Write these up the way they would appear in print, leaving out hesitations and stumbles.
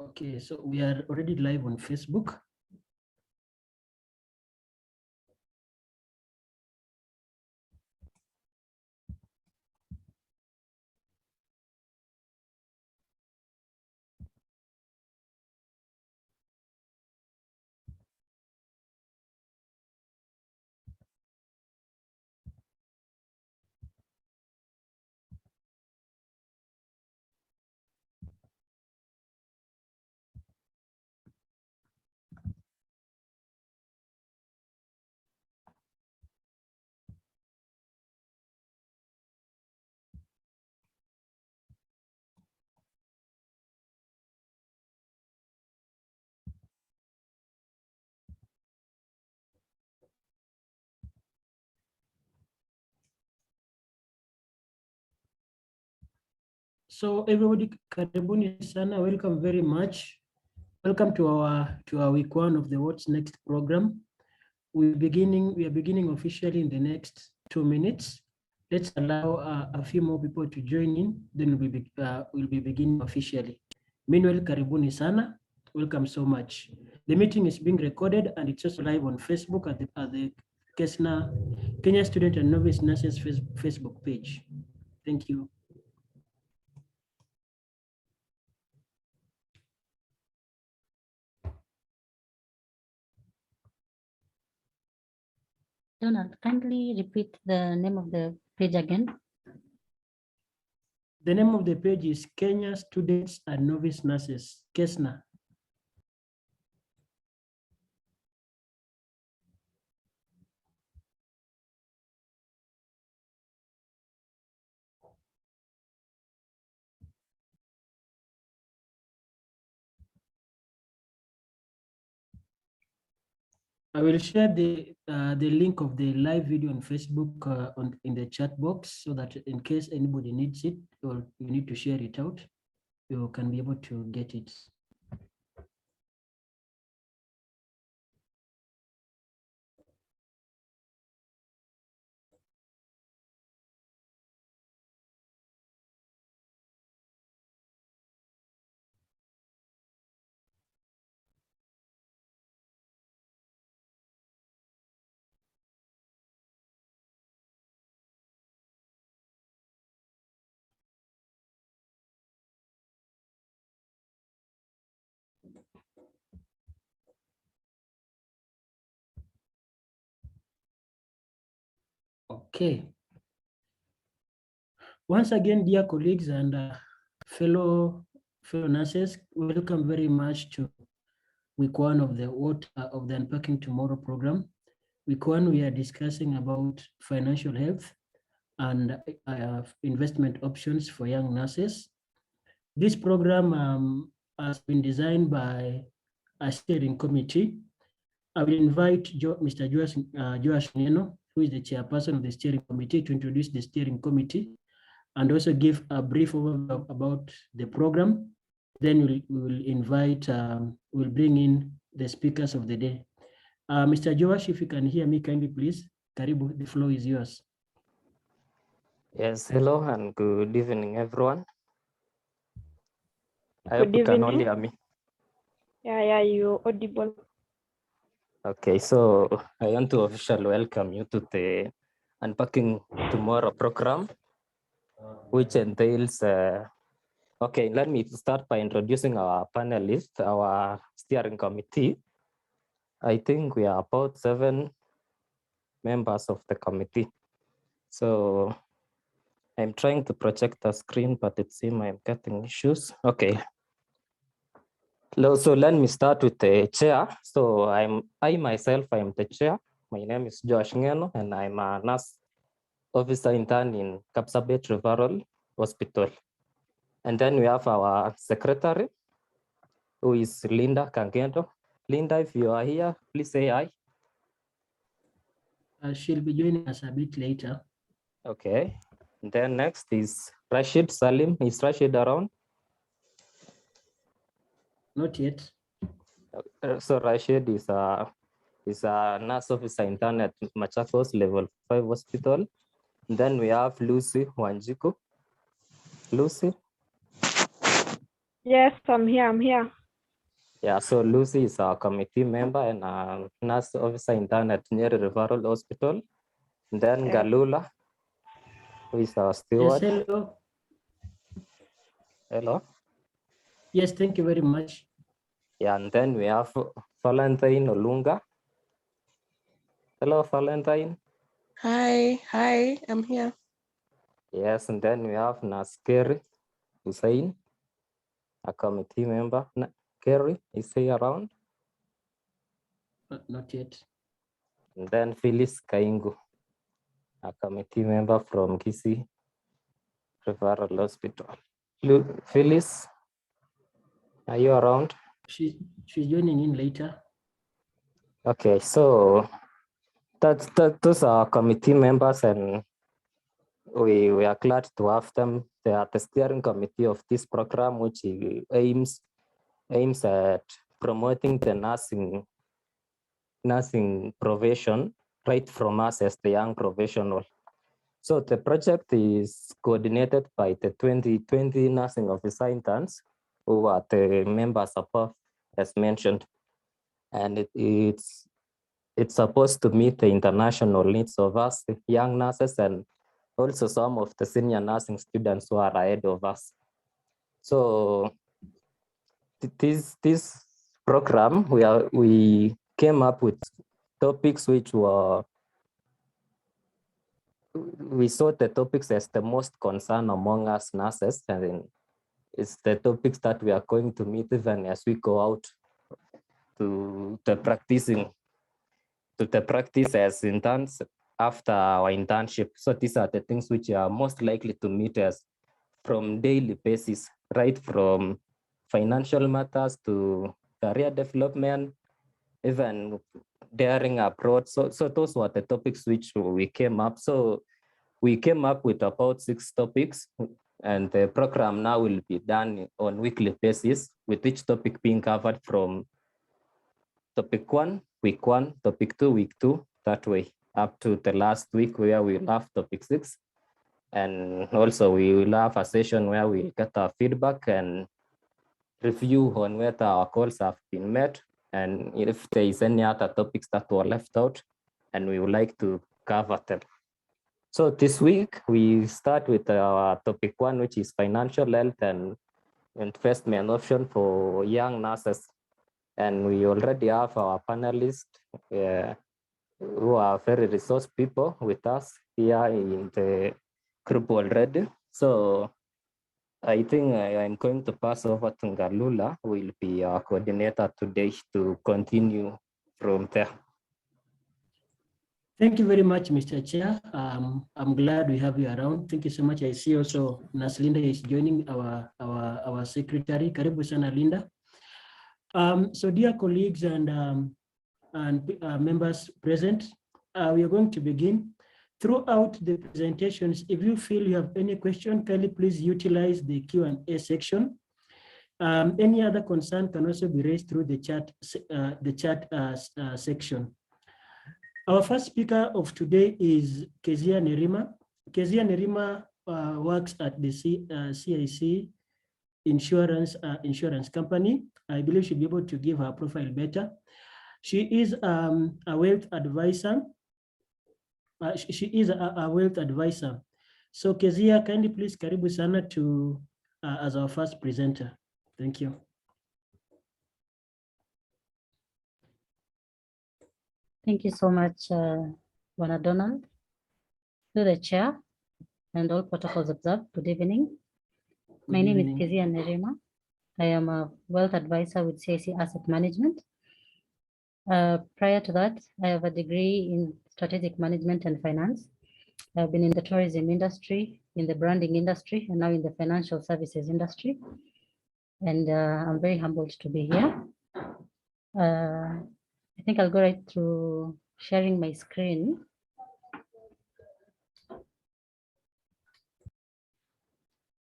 Okay, so we are already live on Facebook. So everybody, karibuni sana, welcome very much. Welcome to our week one of the What's Next program. We are beginning officially in the next 2 minutes. Let's allow a few more people to join in, then we'll be beginning officially. Meanwhile, karibuni sana, welcome so much. The meeting is being recorded and it's also live on Facebook at the KESNNUR, Kenya Student and Novice Nurses Facebook page. Thank you. Donald, kindly repeat the name of the page again. The name of the page is Kenya Students and Novice Nurses, KESNNUR. I will share the link of the live video on Facebook in the chat box, so that in case anybody needs it or you need to share it out, you can be able to get it. Okay. Once again, dear colleagues and fellow nurses, welcome very much to week one of the Unpacking Tomorrow program. Week one, we are discussing about financial health and investment options for young nurses. This program has been designed by a steering committee. I will invite Mr. Joash Neno, who is the chairperson of the steering committee, to introduce the steering committee and also give a brief overview about the program. Then we will invite, we'll bring in the speakers of the day. Mr. Joash, if you can hear me kindly, please. Karibu, the floor is yours. Yes, hello and good evening, everyone. I hope Good you can evening. all hear me. Yeah, you're audible. Okay, so I want to officially welcome you to the Unpacking Tomorrow program, which entails, okay, let me start by introducing our panelists, our steering committee. I think we are about 7 members of the committee. So I'm trying to project the screen, but it seems I'm getting issues. Okay. So let me start with the chair. So I myself am the chair. My name is Josh Ngeno, and I'm a nurse officer intern in Kapsabet Referral Hospital. And then we have our secretary, who is Linda Kangendo. Linda, if you are here, please say hi. She'll be joining us a bit later. Okay. And then next is Rashid Salim. Is Rashid around? Not yet. So Rashid is a nurse officer intern at Machakos Level 5 Hospital. And then we have Lucy Wanjiku. Lucy? Yes, I'm here. Yeah, so Lucy is our committee member and a nurse officer intern at Nyeri Referral Hospital. And then Galula, who is our Yes, steward. hello. Hello. Yes, thank you very much. Yeah, and then we have Valentine Olunga. Hello, Valentine. Hi, I'm here. Yes, and then we have Naskeri Hussein, a committee member. Kerry, is he around? Not yet. And then Phyllis Kaingu, a committee member from Kisii Referral Hospital. Phyllis, are you around? She's joining in later. Okay, so those are committee members, and we are glad to have them. They are the steering committee of this program, which aims at promoting the nursing profession right from us as the young professional. So the project is coordinated by the 2020 Nursing Officer Interns, who are the members above, as mentioned, and it's supposed to meet the international needs of us, young nurses, and also some of the senior nursing students who are ahead of us. So this program, we came up with topics which we saw the topics as the most concern among us nurses, and it's the topics that we are going to meet even as we go out to the practice as interns after our internship. So these are the things which are most likely to meet us from daily basis, right from financial matters to career development, even daring abroad. So those were the topics which we came up. So we came up with about 6 topics, and the program now will be done on weekly basis, with each topic being covered from topic 1, week 1, topic 2, week 2, that way, up to the last week where we'll have topic 6. And also we will have a session where we get our feedback and review on whether our goals have been met, and if there is any other topics that were left out, and we would like to cover them. So this week we start with our topic 1, which is financial health and investment option for young nurses. And we already have our panelists who are very resource people with us here in the group already. So I think I'm going to pass over to Ngalula, who will be our coordinator today, to continue from there. Thank you very much, Mr. Chair. I'm glad we have you around. Thank you so much. I see also Naslinda is joining our secretary. Karibu sana, Linda. So dear colleagues and members present, we are going to begin. Throughout the presentations, if you feel you have any question, kindly please utilize the Q&A section. Any other concern can also be raised through the chat section. Our first speaker of today is Kezia Nerima. Kezia Nerima works at the CIC insurance company. I believe she'll be able to give her profile better. She is a wealth advisor. A wealth advisor. So Kezia, kindly please karibu sana to as our first presenter. Thank you. Thank you so much, Bwana Donald. To the chair and all protocols observed, good evening. My name is Kezia Nerima. I am a wealth advisor with CIC Asset Management. Prior to that, I have a degree in strategic management and finance. I've been in the tourism industry, in the branding industry, and now in the financial services industry. And I'm very humbled to be here. I think I'll go right through sharing my screen.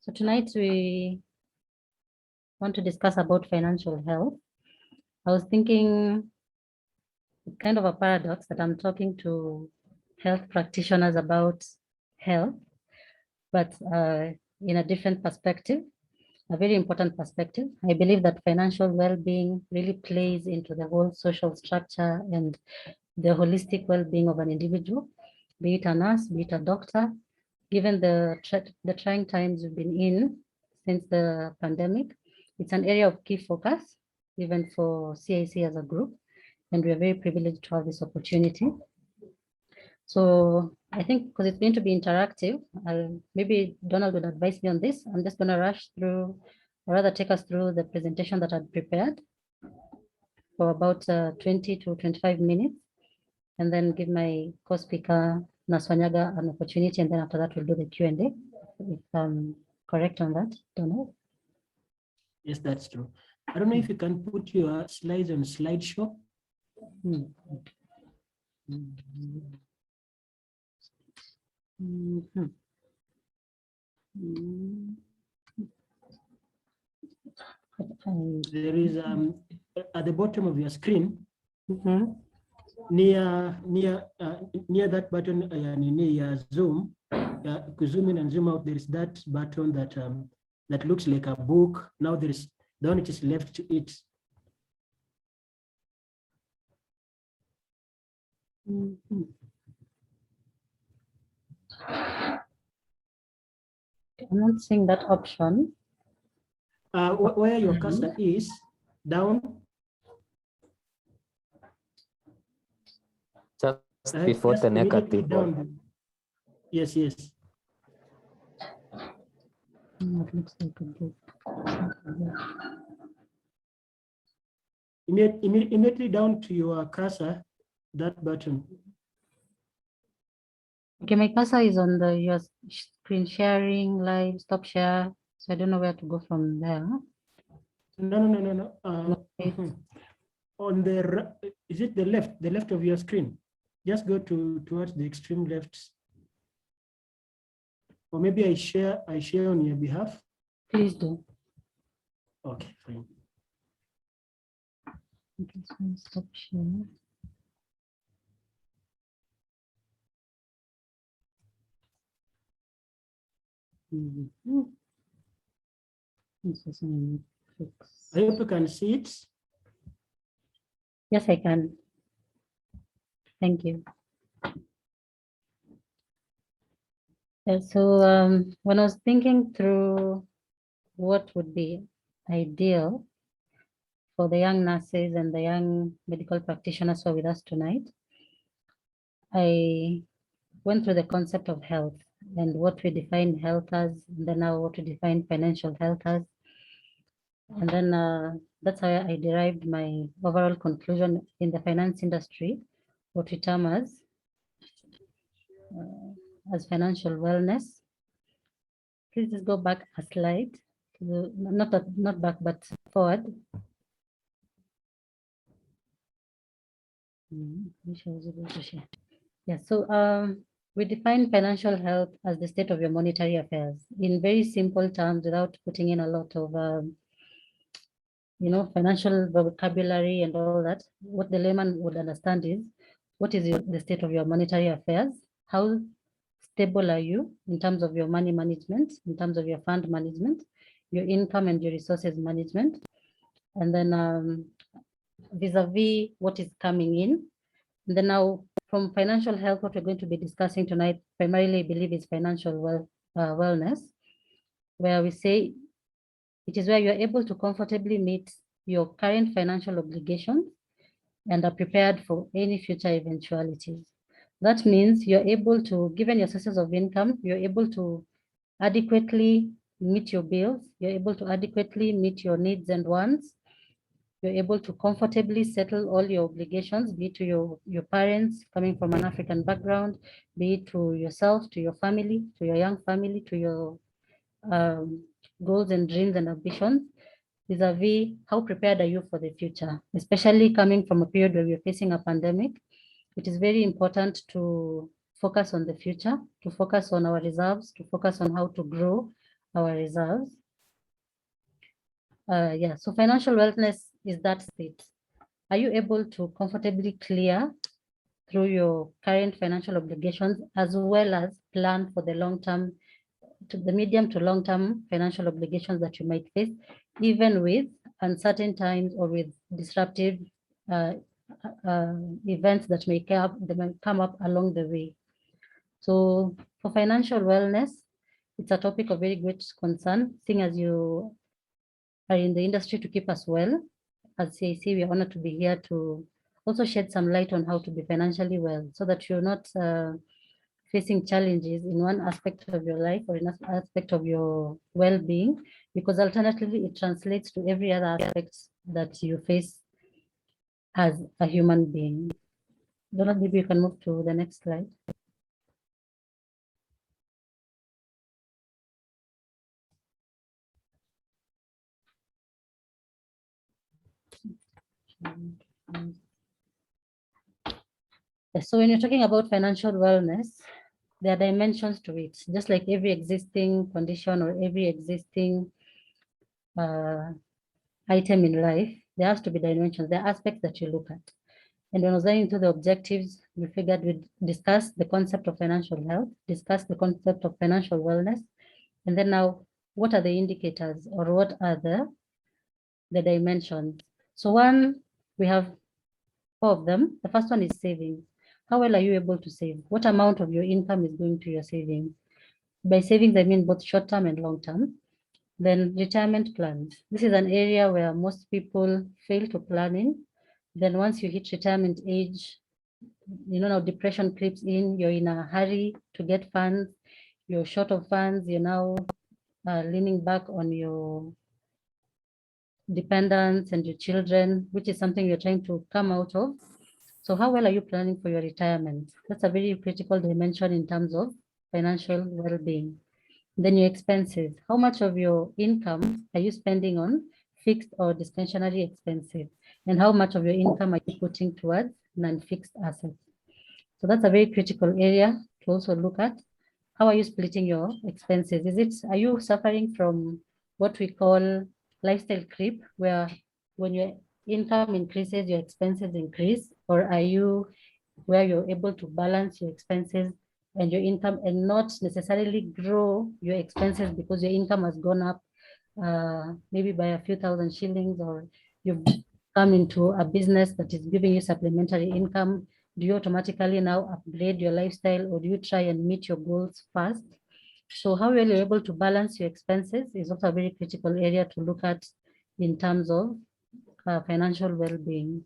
So tonight we want to discuss about financial health. I was thinking it's kind of a paradox that I'm talking to health practitioners about health, but in a different perspective. a very important perspective. I believe that financial well-being really plays into the whole social structure and the holistic well-being of an individual, be it a nurse, be it a doctor. Given the trying times we've been in since the pandemic, it's an area of key focus, even for CIC as a group, and we are very privileged to have this opportunity. So I think because it's going to be interactive, maybe Donald would advise me on this. I'm just going to rush through, or rather take us through the presentation that I'd prepared for about 20 to 25 minutes, and then give my co-speaker, Naswanyaga, an opportunity, and then after that, we'll do the Q&A, if I'm correct on that, Donald. Yes, that's true. I don't know if you can put your slides on slideshow. Mhm. Mhm. There is at the bottom of your screen, Mhm. near that button, near zoom, zoom in and zoom out. There is that button that that looks like a book. Now there is the one which is left to it. Mhm. I'm not seeing that option. Where your cursor is, down. Just before the immediately negative down. one. Yes, yes. It looks like a book. Immediately down to your cursor, that button. Okay, my cursor is on the your screen sharing, live, stop share. So I don't know where to go from there. No. it's- On the is it the left of your screen? Just go towards the extreme left. Or maybe I share on your behalf. Please do. Okay, fine. Okay, so stop share. Mhm. This is an fix. I hope you can see it. Yes, I can. Thank you. So when I was thinking through what would be ideal for the young nurses and the young medical practitioners who are with us tonight, I went through the concept of health and what we define health as, and then now what we define financial health as. And then that's how I derived my overall conclusion in the finance industry, what we term as financial wellness. Please just go back a slide, not back, but forward. Wish I was able to share. Yeah, so we define financial health as the state of your monetary affairs in very simple terms, without putting in a lot of financial vocabulary and all that. What the layman would understand is, what is the state of your monetary affairs? How stable are you in terms of your money management, in terms of your fund management, your income and your resources management? And then vis-a-vis what is coming in. And then now from financial health, what we're going to be discussing tonight, primarily I believe is financial wellness, where we say it is where you're able to comfortably meet your current financial obligations and are prepared for any future eventualities. That means you're able to, given your sources of income, you're able to adequately meet your bills, you're able to adequately meet your needs and wants, you're able to comfortably settle all your obligations, be it to your parents coming from an African background, be it to yourself, to your family, to your young family, to your goals and dreams and ambitions, vis-a-vis how prepared are you for the future, especially coming from a period where we're facing a pandemic. It is very important to focus on the future, to focus on our reserves, to focus on how to grow our reserves. Yeah, so financial wellness is that state. Are you able to comfortably clear through your current financial obligations, as well as plan for the long-term to the medium to long-term financial obligations that you might face, even with uncertain times or with disruptive events that may come up along the way. So for financial wellness, it's a topic of very great concern, seeing as you are in the industry to keep us well. As CAC, we are honored to be here to also shed some light on how to be financially well, so that you're not facing challenges in one aspect of your life or in an aspect of your well-being, because alternatively it translates to every other aspect that you face as a human being. Donald, maybe you can move to the next slide. So when you're talking about financial wellness, there are dimensions to it, just like every existing condition or every existing item in life, there has to be dimensions. There are aspects that you look at. And when I was going into the objectives, we figured we'd discuss the concept of financial health, discuss the concept of financial wellness, and then now, what are the indicators or what are the dimensions? So one, we have 4 of them. The first one is savings. How well are you able to save? What amount of your income is going to your savings? By savings, I mean both short-term and long-term. Then retirement plans. This is an area where most people fail to plan in. Then once you hit retirement age, you know, now depression creeps in, you're in a hurry to get funds, you're short of funds, you're now leaning back on your dependents and your children, which is something you're trying to come out of. So how well are you planning for your retirement? That's a very critical dimension in terms of financial well-being. Then your expenses. How much of your income are you spending on fixed or discretionary expenses? And how much of your income are you putting towards non-fixed assets? So that's a very critical area to also look at. How are you splitting your expenses? Are you suffering from what we call lifestyle creep, where when your income increases, your expenses increase? Or are you where you're able to balance your expenses and your income and not necessarily grow your expenses because your income has gone up maybe by a few thousand shillings, or you've come into a business that is giving you supplementary income? Do you automatically now upgrade your lifestyle, or do you try and meet your goals first? So how well you're able to balance your expenses is also a very critical area to look at in terms of financial well-being.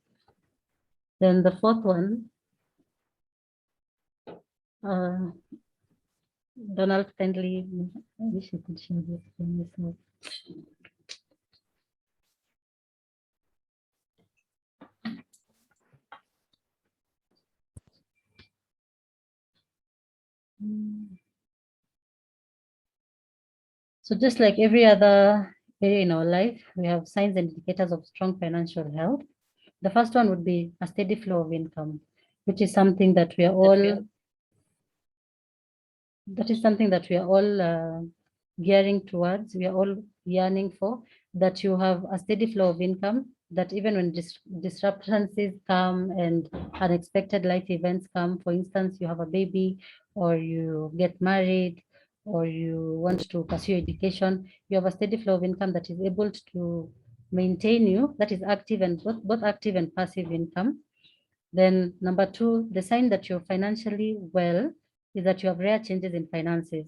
Then the fourth one, Donald, kindly, I wish you could share this from yourself. So just like every other area in our life, we have signs and indicators of strong financial health. The first one would be a steady flow of income, which is something that we are all gearing towards, we are all yearning for, that you have a steady flow of income, that even when disruptions come and unexpected life events come, for instance, you have a baby or you get married or you want to pursue education, you have a steady flow of income that is able to maintain you, that is active and both active and passive income. Then number 2, the sign that you're financially well is that you have rare changes in finances.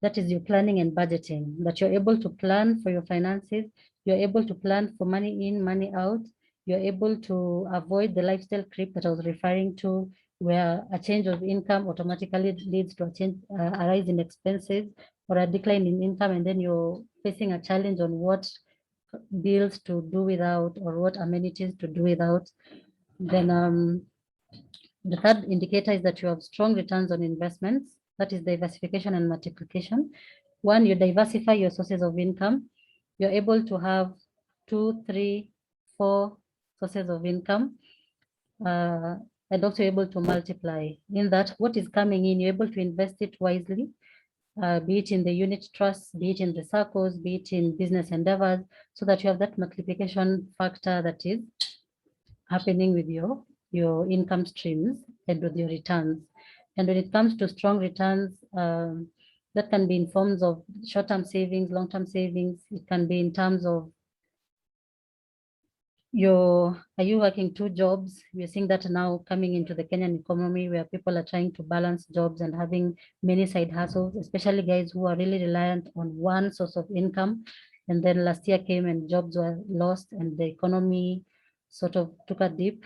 That is your planning and budgeting, that you're able to plan for your finances, you're able to plan for money in, money out, you're able to avoid the lifestyle creep that I was referring to, where a change of income automatically leads to a rise in expenses or a decline in income, and then you're facing a challenge on what bills to do without or what amenities to do without. Then the third indicator is that you have strong returns on investments. That is diversification and multiplication. One, you diversify your sources of income. You're able to have 2, 3, 4 sources of income, and also able to multiply. In that, what is coming in, you're able to invest it wisely, be it in the unit trusts, be it in the circles, be it in business endeavors, so that you have that multiplication factor that is happening with your income streams and with your returns. And when it comes to strong returns, That can be in forms of short-term savings, long-term savings. It can be in terms of are you working 2 jobs? We're seeing that now coming into the Kenyan economy where people are trying to balance jobs and having many side hustles, especially guys who are really reliant on one source of income. And then last year came and jobs were lost and the economy sort of took a dip.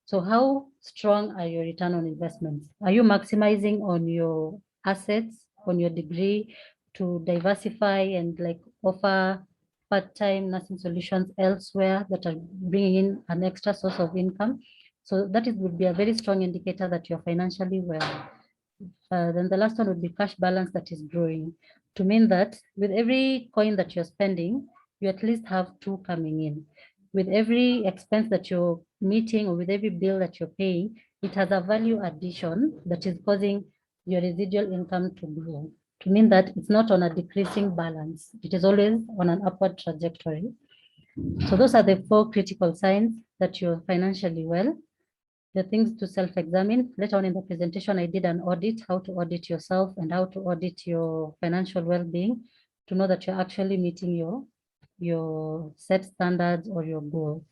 So how strong are your return on investments? Are you maximizing on your assets, on your degree to diversify and like offer part-time nursing solutions elsewhere that are bringing in an extra source of income? So that would be a very strong indicator that you're financially well. Then the last one would be cash balance that is growing, to mean that with every coin that you're spending, you at least have 2 coming in. With every expense that you're meeting or with every bill that you're paying, it has a value addition that is causing your residual income to grow, to mean that it's not on a decreasing balance. It is always on an upward trajectory. So those are the 4 critical signs that you're financially well. The things to self-examine. Later on in the presentation, I did an audit, how to audit yourself and how to audit your financial well-being to know that you're actually meeting your set standards or your goals.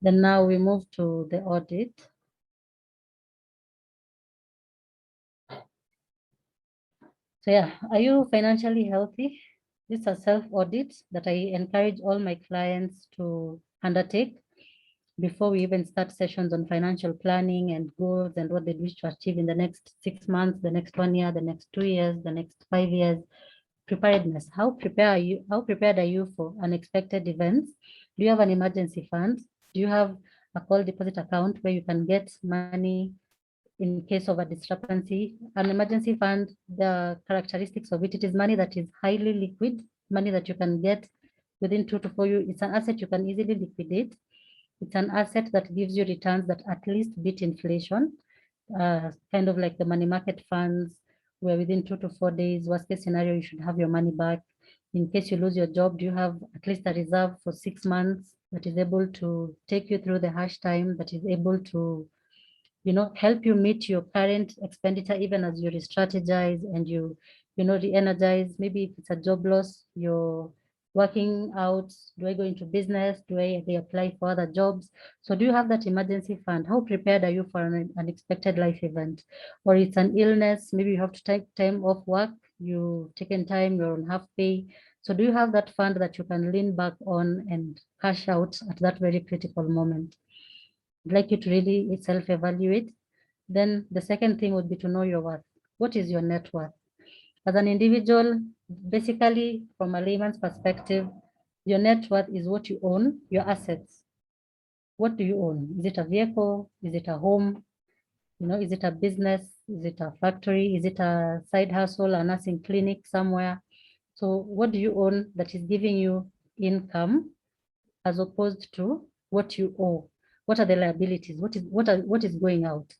Then now we move to the audit. So yeah, are you financially healthy? This is a self-audit that I encourage all my clients to undertake before we even start sessions on financial planning and goals and what they wish to achieve in the next 6 months, the next 1 year, the next 2 years, the next 5 years. Preparedness. How prepared are you for unexpected events? Do you have an emergency fund? Do you have a call deposit account where you can get money in case of a discrepancy? An emergency fund, the characteristics of it, it is money that is highly liquid, money that you can get within 2 to 4 years. It's an asset you can easily liquidate. It's an asset that gives you returns that at least beat inflation, kind of like the money market funds, where within 2 to 4 days, worst case scenario, you should have your money back. In case you lose your job, do you have at least a reserve for 6 months that is able to take you through the harsh time, that is able to, help you meet your current expenditure, even as you re-strategize and you re-energize? Maybe if it's a job loss, you're working out, do I go into business? Do I apply for other jobs? So do you have that emergency fund? How prepared are you for an unexpected life event? Or it's an illness, maybe you have to take time off work, you've taken time, you're on half pay. So do you have that fund that you can lean back on and cash out at that very critical moment? I'd like you to really self-evaluate. Then the second thing would be to know your worth. What is your net worth? As an individual, basically from a layman's perspective, your net worth is what you own, your assets. What do you own? Is it a vehicle? Is it a home? Is it a business? Is it a factory? Is it a side hustle, a nursing clinic somewhere? So what do you own that is giving you income as opposed to what you owe? What are the liabilities? What is going out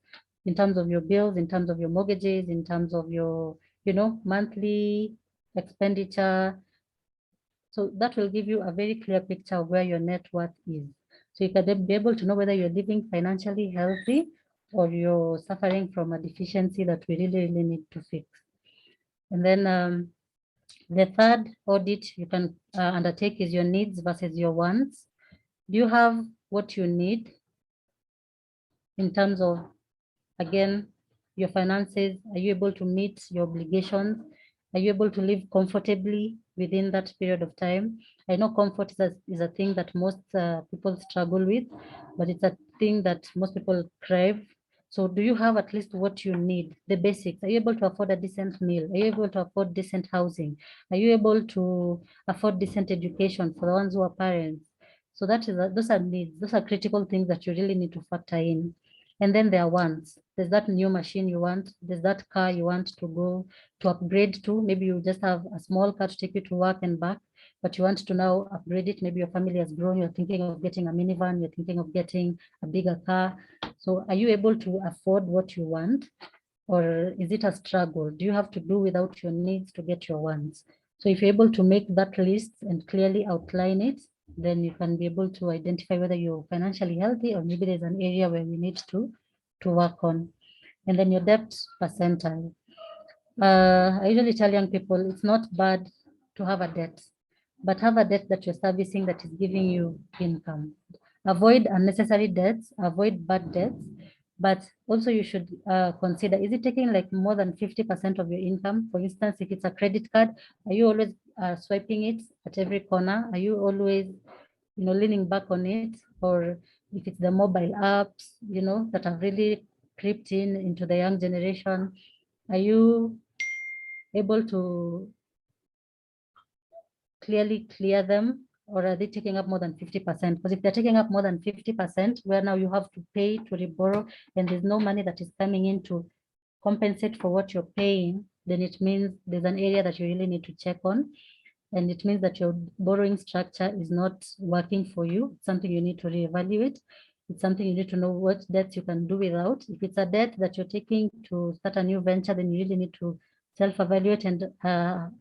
in terms of your bills, in terms of your mortgages, in terms of your monthly expenditure? So that will give you a very clear picture of where your net worth is. So you can then be able to know whether you're living financially healthy or you're suffering from a deficiency that we really, really need to fix. And then the third audit you can undertake is your needs versus your wants. Do you have what you need in terms of, again, your finances? Are you able to meet your obligations? Are you able to live comfortably within that period of time? I know comfort is a thing that most people struggle with, but it's a thing that most people crave. So do you have at least what you need, the basics? Are you able to afford a decent meal? Are you able to afford decent housing? Are you able to afford decent education for the ones who are parents? So those are needs. Those are critical things that you really need to factor in. And then there are wants. There's that new machine you want. There's that car you want to go to upgrade to. Maybe you just have a small car to take you to work and back, but you want to now upgrade it. Maybe your family has grown. You're thinking of getting a minivan. You're thinking of getting a bigger car. So are you able to afford what you want? Or is it a struggle? Do you have to do without your needs to get your wants? So if you're able to make that list and clearly outline it, then you can be able to identify whether you're financially healthy or maybe there's an area where you need to work on. And then your debt percentile. I usually tell young people it's not bad to have a debt, but have a debt that you're servicing that is giving you income. Avoid unnecessary debts, avoid bad debts, but also you should consider, is it taking like more than 50% of your income? For instance, if it's a credit card, are you always swiping it at every corner? Are you always, leaning back on it? Or if it's the mobile apps, that have really creeped into the young generation, are you able to clearly clear them, or are they taking up more than 50%? Because if they're taking up more than 50%, where now you have to pay to reborrow and there's no money that is coming in to compensate for what you're paying, then it means there's an area that you really need to check on. And it means that your borrowing structure is not working for you. It's something you need to reevaluate. It's something you need to know what debts you can do without. If it's a debt that you're taking to start a new venture, then you really need to self-evaluate and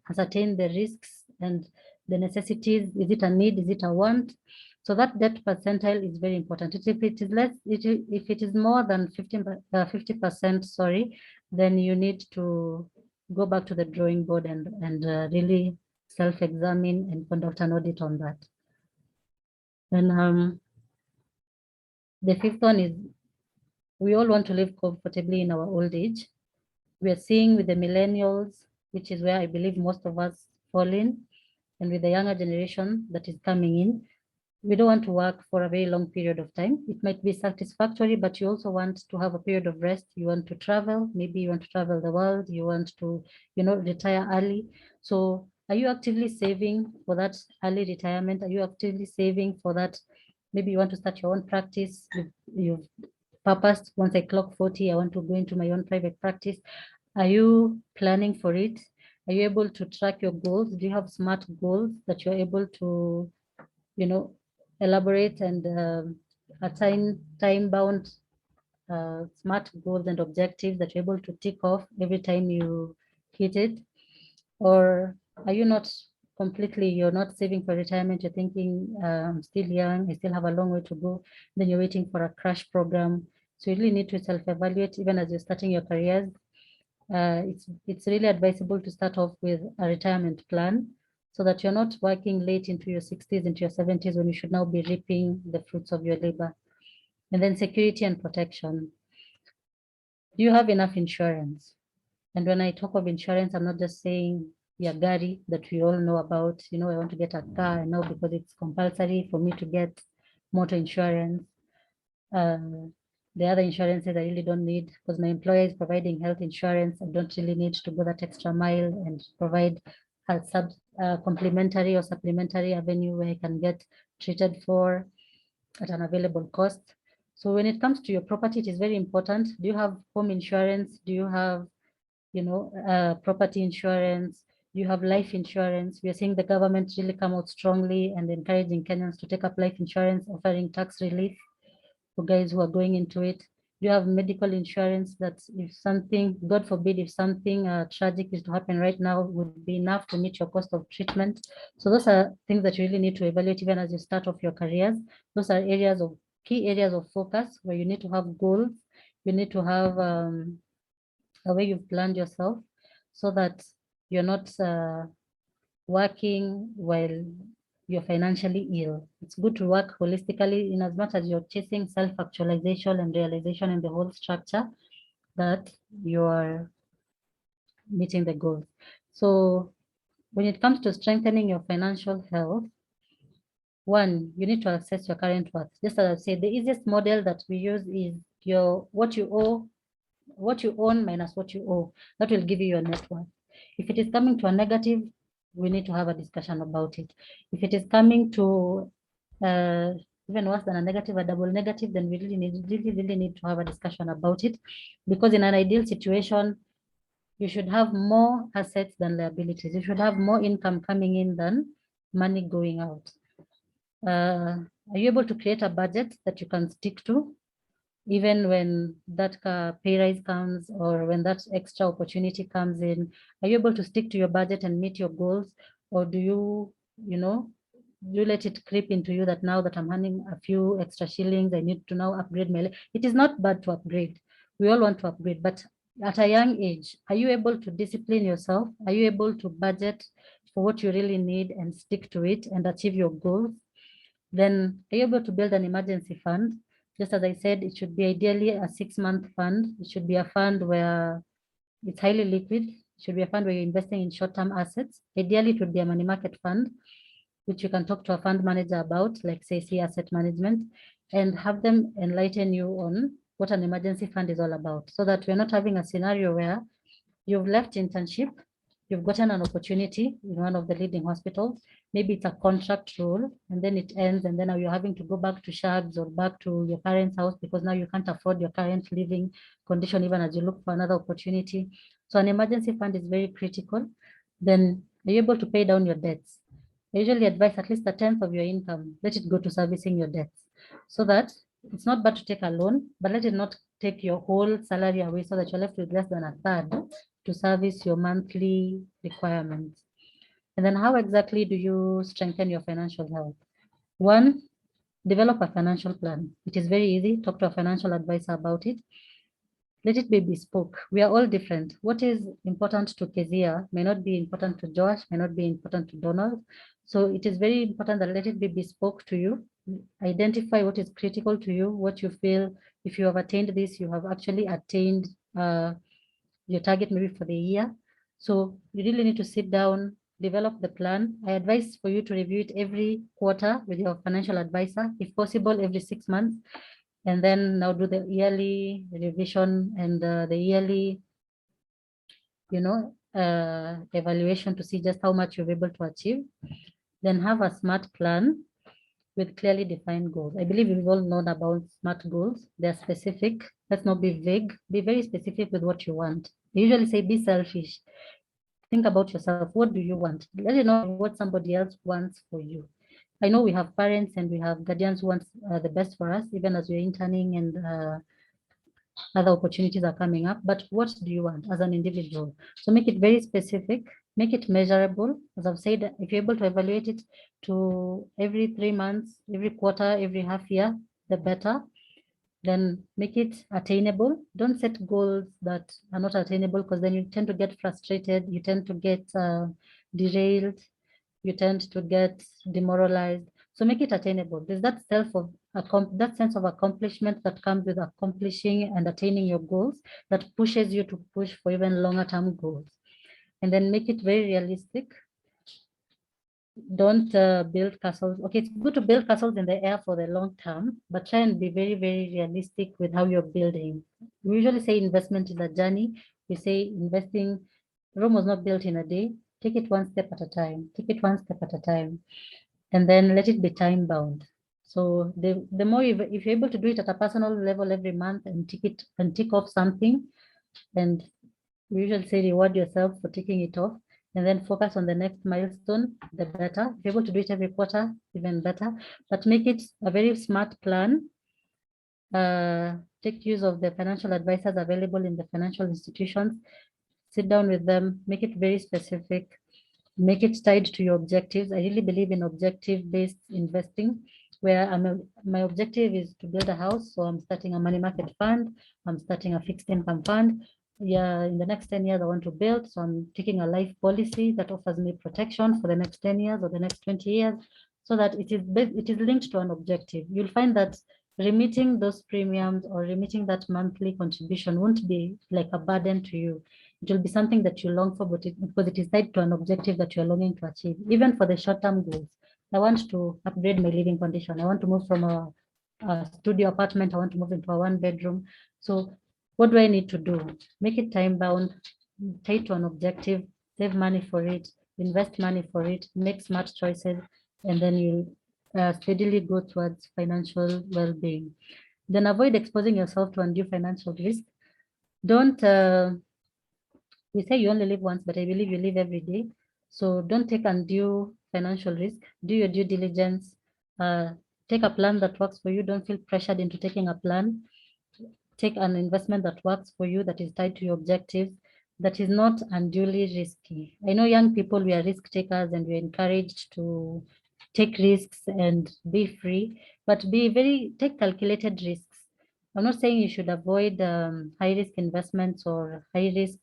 ascertain the risks and the necessities. Is it a need? Is it a want? So that debt percentile is very important. If it is less, if it is more than 50%, sorry, then you need to go back to the drawing board and really self-examine and conduct an audit on that. And the fifth one is we all want to live comfortably in our old age. We are seeing with the millennials, which is where I believe most of us fall in, and with the younger generation that is coming in, we don't want to work for a very long period of time. It might be satisfactory, but you also want to have a period of rest. You want to travel, maybe you want to travel the world, you want to, retire early. So are you actively saving for that early retirement? Are you actively saving for that? Maybe you want to start your own practice. You've purposed, once I clock 40, I want to go into my own private practice. Are you planning for it? Are you able to track your goals? Do you have SMART goals that you're able to, elaborate and assign time-bound SMART goals and objectives that you're able to tick off every time you hit it? Or are you not completely, you're not saving for retirement, you're thinking, I'm still young, I still have a long way to go, then you're waiting for a crash program. So you really need to self-evaluate even as you're starting your careers. It's really advisable to start off with a retirement plan so that you're not working late into your 60s, into your 70s, when you should now be reaping the fruits of your labor. And then security and protection. Do you have enough insurance? And when I talk of insurance, I'm not just saying your gari that we all know about. I want to get a car now because it's compulsory for me to get motor insurance. The other insurances I really don't need because my employer is providing health insurance. I don't really need to go that extra mile and provide a complementary or supplementary avenue where I can get treated for at an available cost. So when it comes to your property, it is very important. Do you have home insurance? Do you have, property insurance? Do you have life insurance? We are seeing the government really come out strongly and encouraging Kenyans to take up life insurance, offering tax relief for guys who are going into it. You have medical insurance that if something, God forbid, if something tragic is to happen right now, would be enough to meet your cost of treatment. So those are things that you really need to evaluate even as you start off your careers. Those are key areas of focus where you need to have goals. You need to have a way you've planned yourself so that you're not working while you're financially ill. It's good to work holistically in as much as you're chasing self-actualization and realization in the whole structure that you're meeting the goals. So when it comes to strengthening your financial health, one, you need to assess your current worth. Just as I said, the easiest model that we use is what you own minus what you owe. That will give you your net worth. If it is coming to a negative, we need to have a discussion about it. If it is coming to even worse than a negative, a double negative, then we really need to have a discussion about it. Because in an ideal situation, you should have more assets than liabilities. You should have more income coming in than money going out. Are you able to create a budget that you can stick to? Even when that pay rise comes or when that extra opportunity comes in, are you able to stick to your budget and meet your goals? Or do you, you let it creep into you that now that I'm earning a few extra shillings, I need to now upgrade my life? It is not bad to upgrade. We all want to upgrade, but at a young age, are you able to discipline yourself? Are you able to budget for what you really need and stick to it and achieve your goals? Then are you able to build an emergency fund? Just as I said, it should be ideally a 6-month fund. It should be a fund where it's highly liquid. It should be a fund where you're investing in short-term assets. Ideally, it would be a money market fund, which you can talk to a fund manager about, like say C asset management, and have them enlighten you on what an emergency fund is all about, so that we're not having a scenario where you've left internship, you've gotten an opportunity in one of the leading hospitals, maybe it's a contract role, and then it ends, and then now you're having to go back to Shags or back to your parents' house because now you can't afford your current living condition even as you look for another opportunity. So an emergency fund is very critical. Then are you able to pay down your debts? I usually advise at least a tenth of your income, let it go to servicing your debts, so that it's not bad to take a loan, but let it not take your whole salary away so that you're left with less than a third to service your monthly requirements. And then how exactly do you strengthen your financial health? One, develop a financial plan. It is very easy. Talk to a financial advisor about it. Let it be bespoke. We are all different. What is important to Kezia may not be important to Josh, may not be important to Donald. So it is very important that let it be bespoke to you. Identify what is critical to you, what you feel, if you have attained this, you have actually attained your target maybe for the year. So you really need to sit down, develop the plan. I advise for you to review it every quarter with your financial advisor, if possible, every 6 months. And then now do the yearly revision and the yearly, evaluation to see just how much you're able to achieve. Then have a SMART plan with clearly defined goals. I believe we've all known about SMART goals. They're specific. Let's not be vague. Be very specific with what you want. I usually say be selfish. Think about yourself. What do you want? Let it not be what somebody else wants for you. I know we have parents and we have guardians who want the best for us, even as we're interning and other opportunities are coming up. But what do you want as an individual? So make it very specific, make it measurable. As I've said, if you're able to evaluate it to every 3 months, every quarter, every half year, the better. Then make it attainable. Don't set goals that are not attainable, because then you tend to get frustrated, you tend to get derailed, you tend to get demoralized. So make it attainable. There's that that sense of accomplishment that comes with accomplishing and attaining your goals that pushes you to push for even longer term goals. And then make it very realistic. Don't build castles. Okay, it's good to build castles in the air for the long term, but try and be very, very realistic with how you're building. We usually say investment is a journey. We say investing, Rome was not built in a day. Take it one step at a time. Take it one step at a time. And then let it be time bound. So the more if you're able to do it at a personal level every month and tick off something, and we usually say reward yourself for ticking it off, and then focus on the next milestone, the better. If you're able to do it every quarter, even better, but make it a very smart plan. Take use of the financial advisors available in the financial institutions. Sit down with them, make it very specific, make it tied to your objectives. I really believe in objective-based investing, where my objective is to build a house. So I'm starting a money market fund, I'm starting a fixed income fund. Yeah, in the next 10 years, I want to build. So I'm taking a life policy that offers me protection for the next 10 years or the next 20 years, so that it is linked to an objective. You'll find that remitting those premiums or remitting that monthly contribution won't be like a burden to you. It will be something that you long for, because it is tied to an objective that you're longing to achieve. Even for the short-term goals, I want to upgrade my living condition. I want to move from a studio apartment. I want to move into a 1-bedroom. So what do I need to do? Make it time-bound, tied to an objective, save money for it, invest money for it, make smart choices, and then you'll steadily go towards financial well-being. Then avoid exposing yourself to undue financial risk. Don't we say you only live once, but I believe you live every day. So don't take undue financial risk. Do your due diligence. Take a plan that works for you. Don't feel pressured into taking a plan. Take an investment that works for you, that is tied to your objectives, that is not unduly risky. I know young people, we are risk takers and we're encouraged to take risks and be free, but take calculated risks. I'm not saying you should avoid high risk investments or high risk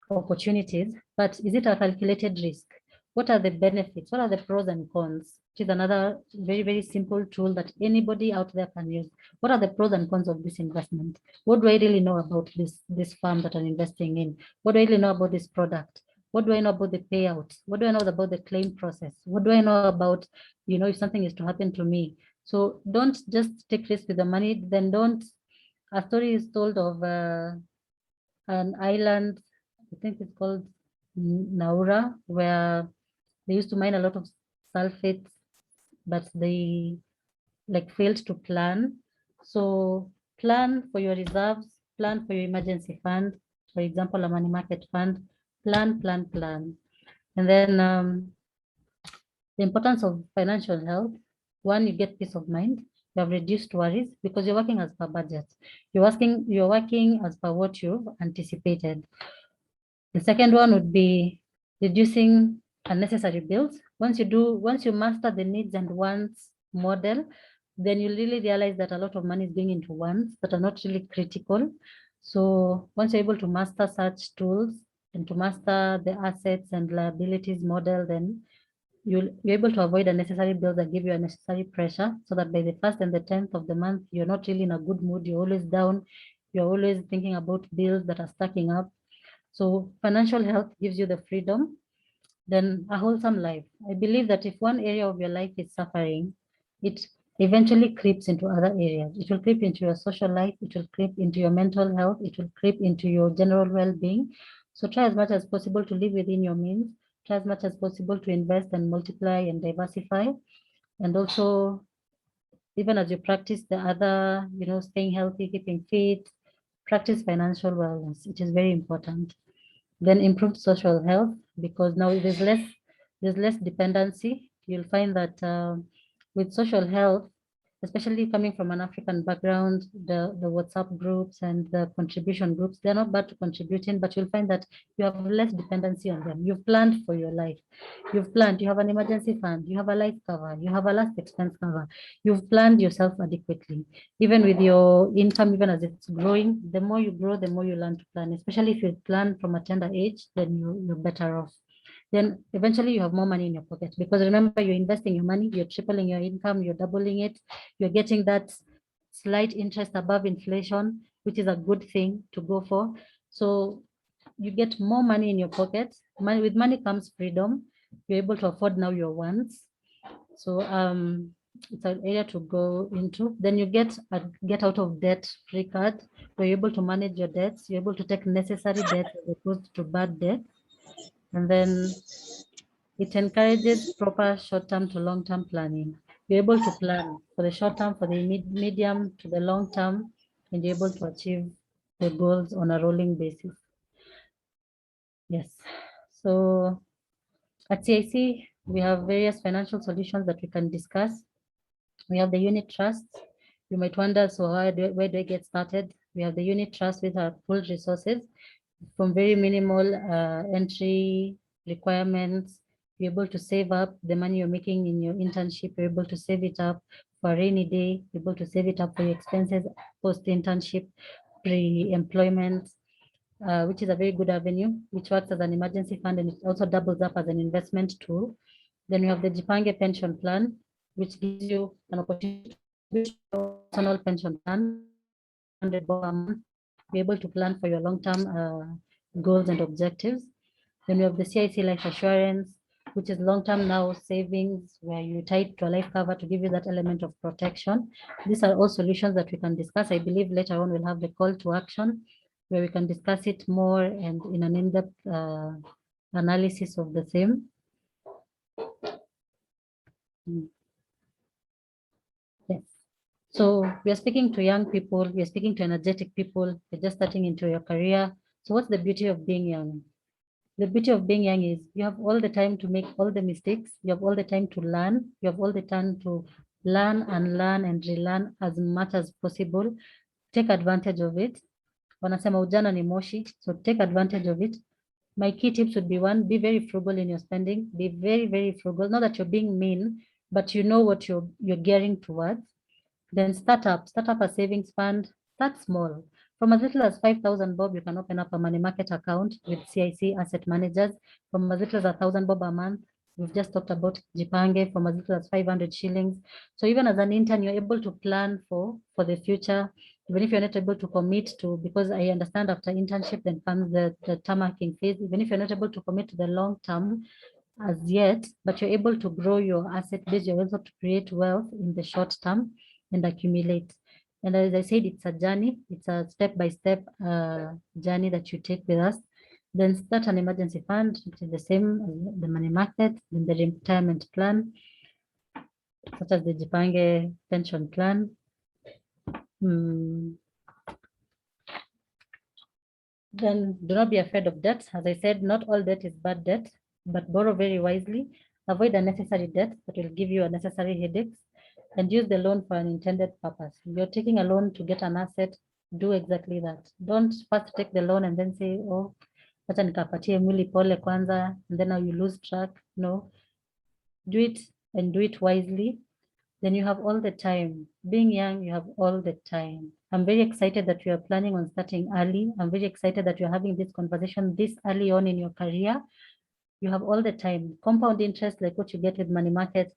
opportunities, but is it a calculated risk? What are the benefits? What are the pros and cons? Which is another very, very simple tool that anybody out there can use. What are the pros and cons of this investment? What do I really know about this firm that I'm investing in? What do I really know about this product? What do I know about the payout? What do I know about the claim process? What do I know about, if something is to happen to me? So don't just take risks with the money, then don't. A story is told of an island, I think it's called Naura, where they used to mine a lot of sulfates, but they failed to plan. So plan for your reserves, plan for your emergency fund, for example, a money market fund, plan. And then the importance of financial health. One, you get peace of mind. You have reduced worries because you're working as per budget. You're working as per what you've anticipated. The second one would be reducing unnecessary bills. Once you master the needs and wants model, then you really realize that a lot of money is going into wants that are not really critical. So once you're able to master such tools and to master the assets and liabilities model, then you're able to avoid unnecessary bills that give you unnecessary pressure, so that by the 1st and the 10th of the month, you're not really in a good mood. You're always down. You're always thinking about bills that are stacking up. So financial health gives you the freedom, then a wholesome life. I believe that if one area of your life is suffering, it eventually creeps into other areas. It will creep into your social life. It will creep into your mental health. It will creep into your general well-being. So try as much as possible to live within your means. Try as much as possible to invest and multiply and diversify. And also, even as you practice the other, staying healthy, keeping fit, practice financial wellness. It is very important. Then improved social health, because now there's less dependency. You'll find that with social health, especially coming from an African background, the WhatsApp groups and the contribution groups, they're not bad to contribute in, but you'll find that you have less dependency on them. You've planned for your life. You've planned, you have an emergency fund, you have a life cover, you have a last expense cover. You've planned yourself adequately. Even with your income, even as it's growing, the more you grow, the more you learn to plan, especially if you plan from a tender age, then you're better off. Then eventually you have more money in your pocket, because remember, you're investing your money, you're tripling your income, you're doubling it, you're getting that slight interest above inflation, which is a good thing to go for. So you get more money in your pocket. With money comes freedom. You're able to afford now your wants. So it's an area to go into. Then you get a get out of debt free card, where you're able to manage your debts. You're able to take necessary debt as opposed to bad debt. And then it encourages proper short-term to long-term planning. You're able to plan for the short term, for the medium to the long term, and you're able to achieve the goals on a rolling basis. Yes. So at CIC, we have various financial solutions that we can discuss. We have the unit trust. You might wonder, so where do I get started? We have the unit trust with our full resources, from very minimal entry requirements. You're able to save up the money you're making in your internship. You're able to save it up for a rainy day. You're able to save it up for your expenses post-internship, pre-employment, which is a very good avenue, which works as an emergency fund, and it also doubles up as an investment tool. Then we have the Jipange pension plan, which gives you an opportunity to personal pension plan, $100 a month. Be able to plan for your long-term goals and objectives. Then we have the CIC life assurance, which is long-term now savings, where you tie it to a life cover to give you that element of protection. These are all solutions that we can discuss. I believe later on we'll have the call to action, where we can discuss it more and in an in-depth analysis of the same. Yes. So we are speaking to young people, we are speaking to energetic people, you're just starting into your career. So what's the beauty of being young? The beauty of being young is you have all the time to make all the mistakes. You have all the time to learn. You have all the time to learn and relearn as much as possible. Take advantage of it. Wanasema ujana ni moshi, so take advantage of it. My key tips would be: one, be very frugal in your spending. Be very, very frugal. Not that you're being mean, but you know what you're gearing towards. Then start up a savings fund. Start small. From as little as 5,000 bob, you can open up a money market account with CIC asset managers. From as little as 1,000 bob a month, we've just talked about Jipange, from as little as 500 shillings. So even as an intern, you're able to plan for the future, even if you're not able to commit to, because I understand after internship then comes the tarmacking phase. Even if you're not able to commit to the long term as yet, but you're able to grow your asset base, you're able to create wealth in the short term and accumulate. And as I said, it's a journey. It's a step-by-step journey that you take with us. Then start an emergency fund, which is the same as the money market, then the retirement plan, such as the Jipange pension plan. Then do not be afraid of debt. As I said, not all debt is bad debt, but borrow very wisely. Avoid unnecessary debt that will give you unnecessary headaches, and use the loan for an intended purpose. If you're taking a loan to get an asset, do exactly that. Don't first take the loan and then say, oh, acha nikapatie mwili pole kwanza, and then now you lose track. No, do it and do it wisely. Then you have all the time. Being young, you have all the time. I'm very excited that you are planning on starting early. I'm very excited that you're having this conversation this early on in your career. You have all the time. Compound interest, like what you get with money market,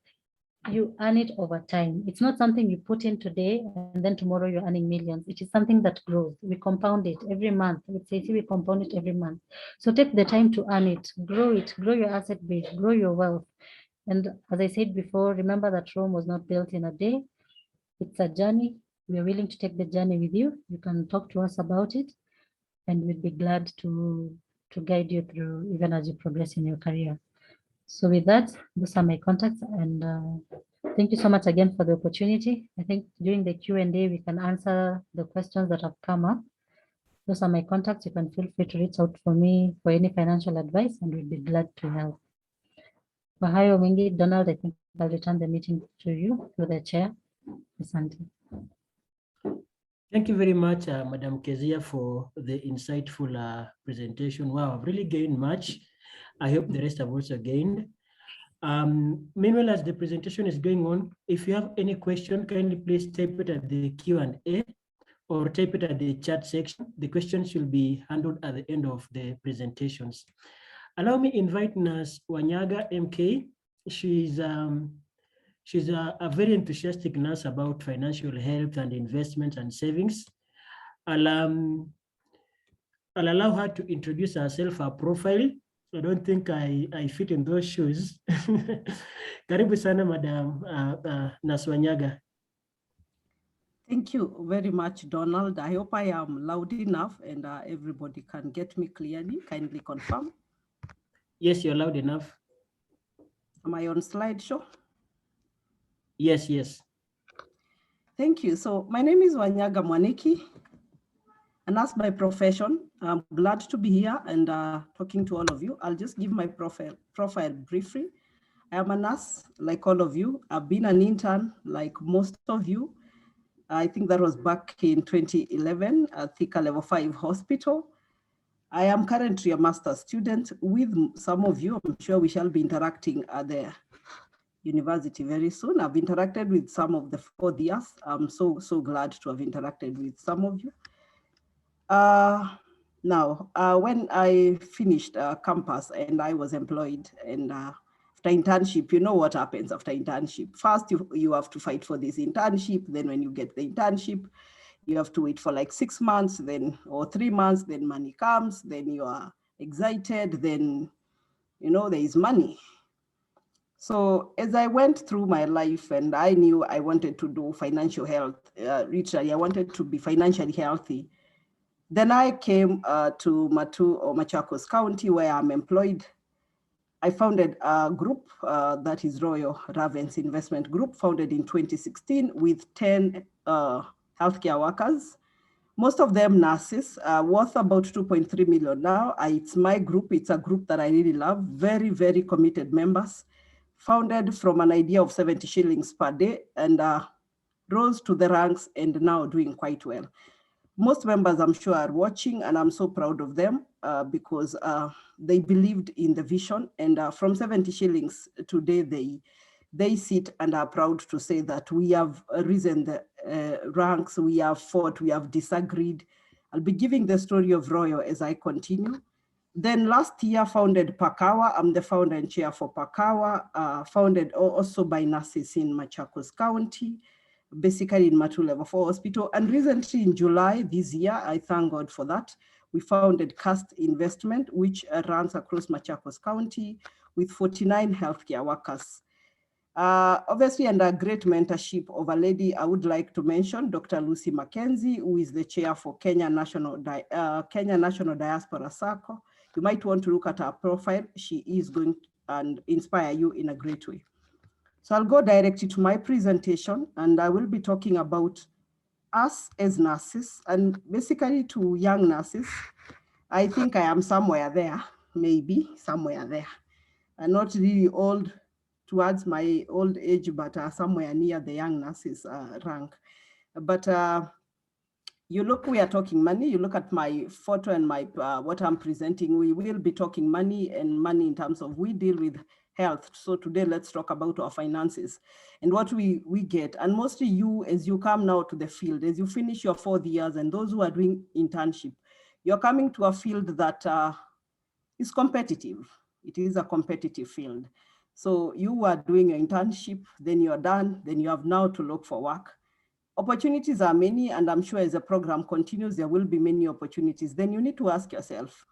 you earn it over time. It's not something you put in today and then tomorrow you're earning millions. It is something that grows. We compound it every month. We compound it every month. So take the time to earn it, grow your asset base, grow your wealth. And as I said before, remember that Rome was not built in a day. It's a journey. We are willing to take the journey with you. You can talk to us about it, and we'd be glad to guide you through even as you progress in your career. So with that, those are my contacts, and thank you so much again for the opportunity. I think during the Q&A, we can answer the questions that have come up. Those are my contacts. You can feel free to reach out for me for any financial advice, and we'd be glad to help. For hayo mengi, Donald, I think I'll return the meeting to you, to the chair. Asante. Thank you very much, Madam Kezia, for the insightful presentation. Wow, I've really gained much. I hope the rest have also gained. Meanwhile, as the presentation is going on, if you have any question, kindly please type it at the Q&A or type it at the chat section. The questions will be handled at the end of the presentations. Allow me invite Nurse Wanyaga MK. She's a very enthusiastic nurse about financial health and investment and savings. I'll allow her to introduce herself, her profile. I don't think I fit in those shoes. Karibu sana, Madam Nurse Wanyaga. Thank you very much, Donald. I hope I am loud enough and everybody can get me clearly. Kindly confirm. Yes, you're loud enough. Am I on slideshow? Yes, yes. Thank you. So my name is Wanyaga Mwaniki, a nurse by profession. I'm glad to be here and talking to all of you. I'll just give my profile briefly. I am a nurse like all of you. I've been an intern like most of you. I think that was back in 2011 at Thika Level 5 Hospital. I am currently a master's student with some of you. I'm sure we shall be interacting at the university very soon. I've interacted with some of the fourth years. I'm so glad to have interacted with some of you. Now, when I finished campus and I was employed, and after internship, you know what happens after internship. First, you have to fight for this internship. Then when you get the internship, you have to wait for like 6 months, then or 3 months, then money comes, then you are excited, then, you know, there is money. So as I went through my life and I knew I wanted to do financial health, literally I wanted to be financially healthy. Then I came to Matu or Machakos County where I'm employed. I founded a group that is Royal Ravens Investment Group, founded in 2016 with 10 healthcare workers, most of them nurses, worth about 2.3 million now. It's my group. It's a group that I really love. Very, very committed members, founded from an idea of 70 shillings per day and rose to the ranks and now doing quite well. Most members, I'm sure, are watching, and I'm so proud of them because they believed in the vision. And from 70 shillings today, they they sit and are proud to say that we have risen the ranks, we have fought, we have disagreed. I'll be giving the story of Royal as I continue. Then last year founded Pakawa. I'm the founder and chair for Pakawa, founded also by nurses in Machakos County, basically in Matu Level 4 Hospital. And recently in July this year, I thank God for that, we founded Cast Investment, which runs across Machakos County with 49 healthcare workers. Obviously, under great mentorship of a lady I would like to mention, Dr. Lucy Mackenzie, who is the chair for Kenya National Diaspora Circle. You might want to look at her profile. She is going to inspire you in a great way. So I'll go directly to my presentation, and I will be talking about us as nurses, and basically to young nurses. I think I am somewhere there, maybe somewhere there. I'm not really old towards my old age, but somewhere near the young nurses rank. But you look, we are talking money. You look at my photo and my what I'm presenting, we will be talking money, and money in terms of we deal with health. So today, let's talk about our finances and what we get. And mostly you, as you come now to the field, as you finish your 4 years, and those who are doing internship, you're coming to a field that is competitive. It is a competitive field. So you are doing an internship, then you're done, then you have now to look for work. Opportunities are many, and I'm sure as the program continues, there will be many opportunities. Then you need to ask yourself,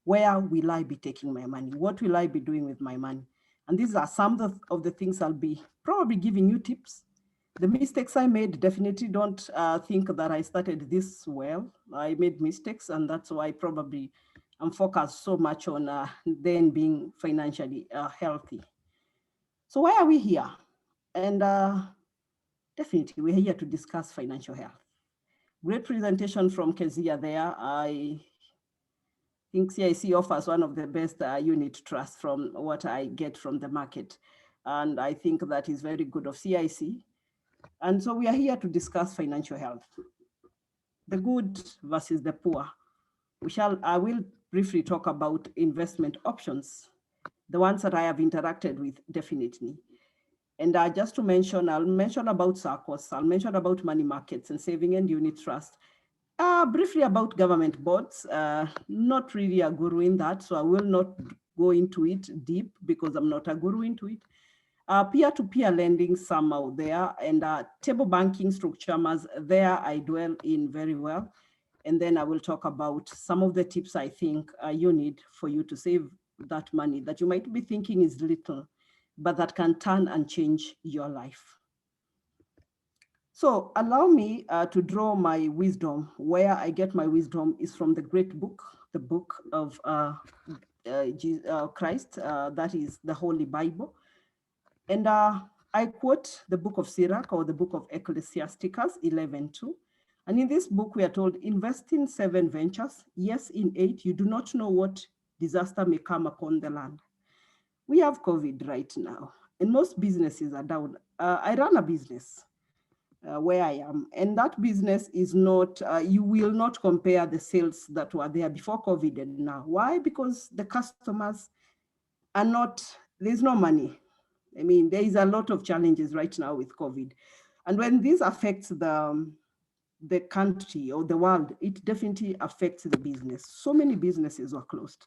where will I be taking my money? What will I be doing with my money? And these are some of the things I'll be probably giving you tips. The mistakes I made, definitely don't think that I started this well. I made mistakes, and that's why probably I'm focused so much on then being financially healthy. So why are we here? And definitely we're here to discuss financial health. Great presentation from Kezia there. I think CIC offers one of the best unit trusts from what I get from the market. And I think that is very good of CIC. And so we are here to discuss financial health, the good versus the poor. I will briefly talk about investment options, the ones that I have interacted with, definitely. And just to mention, I'll mention about SACCOs, I'll mention about money markets and saving and unit trust. Briefly about government boards, not really a guru in that, so I will not go into it deep because I'm not a guru into it. Peer-to-peer lending somehow there, and table banking structures there I dwell in very well. And then I will talk about some of the tips I think you need for you to save that money that you might be thinking is little, but that can turn and change your life. So allow me to draw my wisdom. Where I get my wisdom is from the great book, the book of Christ, that is the Holy Bible. And I quote the book of Sirach, or the book of Ecclesiasticus 11:2. And in this book, we are told, invest in 7 ventures. Yes, in 8, you do not know what disaster may come upon the land. We have COVID right now, and most businesses are down. I run a business where I am, and that business is not, you will not compare the sales that were there before COVID and now. Why? Because the customers are not, there's no money. I mean, there is a lot of challenges right now with COVID. And when this affects the country or the world, it definitely affects the business. So many businesses were closed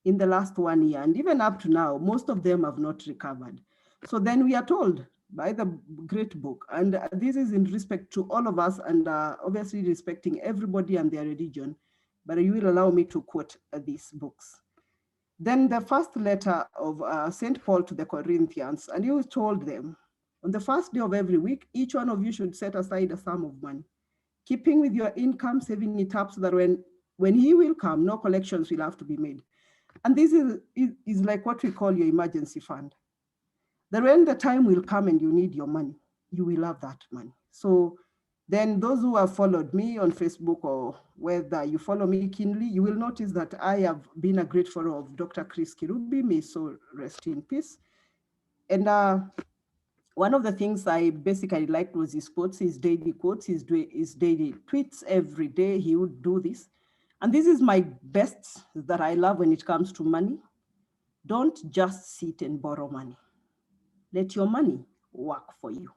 in the last 1 year, and even up to now, most of them have not recovered. So then we are told by the great book, and this is in respect to all of us, and obviously respecting everybody and their religion, but you will allow me to quote these books. Then the first letter of St. Paul to the Corinthians, and he told them, on the first day of every week, each one of you should set aside a sum of money, keeping with your income, saving it up so that when he will come, no collections will have to be made. And this is like what we call your emergency fund. That when the time will come and you need your money, you will have that money. So then those who have followed me on Facebook, or whether you follow me keenly, you will notice that I have been a great follower of Dr. Chris Kirubi, may so rest in peace. And one of the things I basically liked was his quotes, his daily quotes, his daily tweets every day. He would do this. And this is my best that I love when it comes to money. Don't just sit and borrow money. Let your money work for you.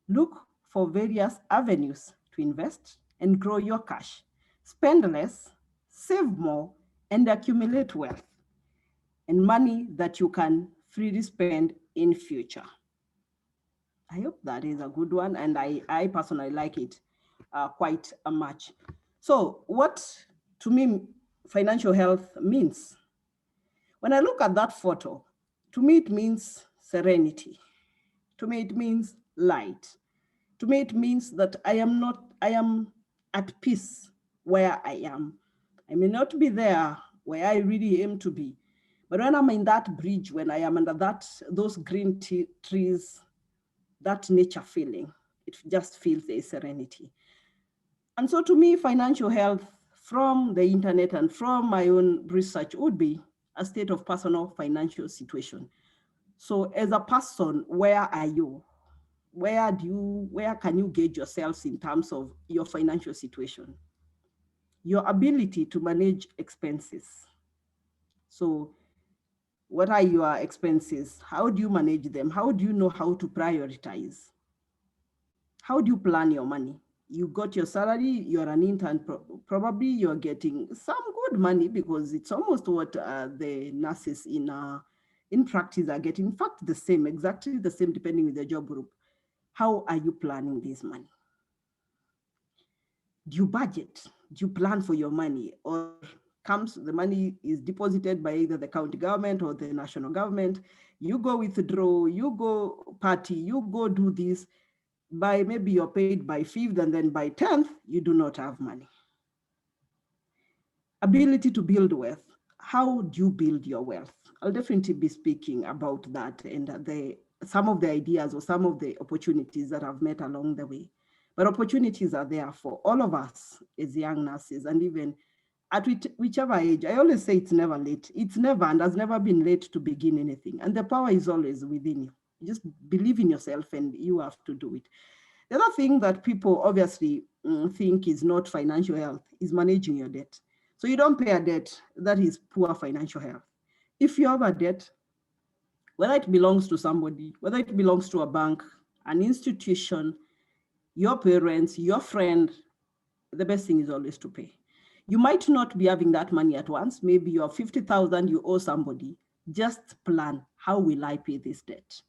Look for various avenues to invest and grow your cash. Spend less, save more, and accumulate wealth and money that you can freely spend in future. I hope that is a good one, and I personally like it quite much. So what, to me, financial health means? When I look at that photo, to me it means serenity. To me it means light. To me it means that I am at peace where I am. I may not be there where I really aim to be, but when I'm in that bridge, when I am under those green trees, that nature feeling, it just feels a serenity. And so to me, financial health from the internet and from my own research would be a state of personal financial situation. So as a person, where are you? Where can you gauge yourselves in terms of your financial situation? Your ability to manage expenses. So what are your expenses? How do you manage them? How do you know how to prioritize? How do you plan your money? You got your salary, you're an intern, probably you're getting some good money because it's almost what the nurses in practice are getting. In fact, exactly the same, depending with the job group. How are you planning this money? Do you budget? Do you plan for your money? Or the money is deposited by either the county government or the national government? You go withdraw, you go party, you go do this. By maybe you're paid by 5th and then by 10th, you do not have money. Ability to build wealth. How do you build your wealth? I'll definitely be speaking about that and some of the ideas or some of the opportunities that I've met along the way. But opportunities are there for all of us as young nurses, and even at whichever age. I always say it's never late. It's never and has never been late to begin anything. And the power is always within you. Just believe in yourself and you have to do it. The other thing that people obviously think is not financial health is managing your debt. So you don't pay a debt, that is poor financial health. If you have a debt, whether it belongs to somebody, whether it belongs to a bank, an institution, your parents, your friend, the best thing is always to pay. You might not be having that money at once. Maybe you have 50,000 you owe somebody. Just plan, how will I pay this debt?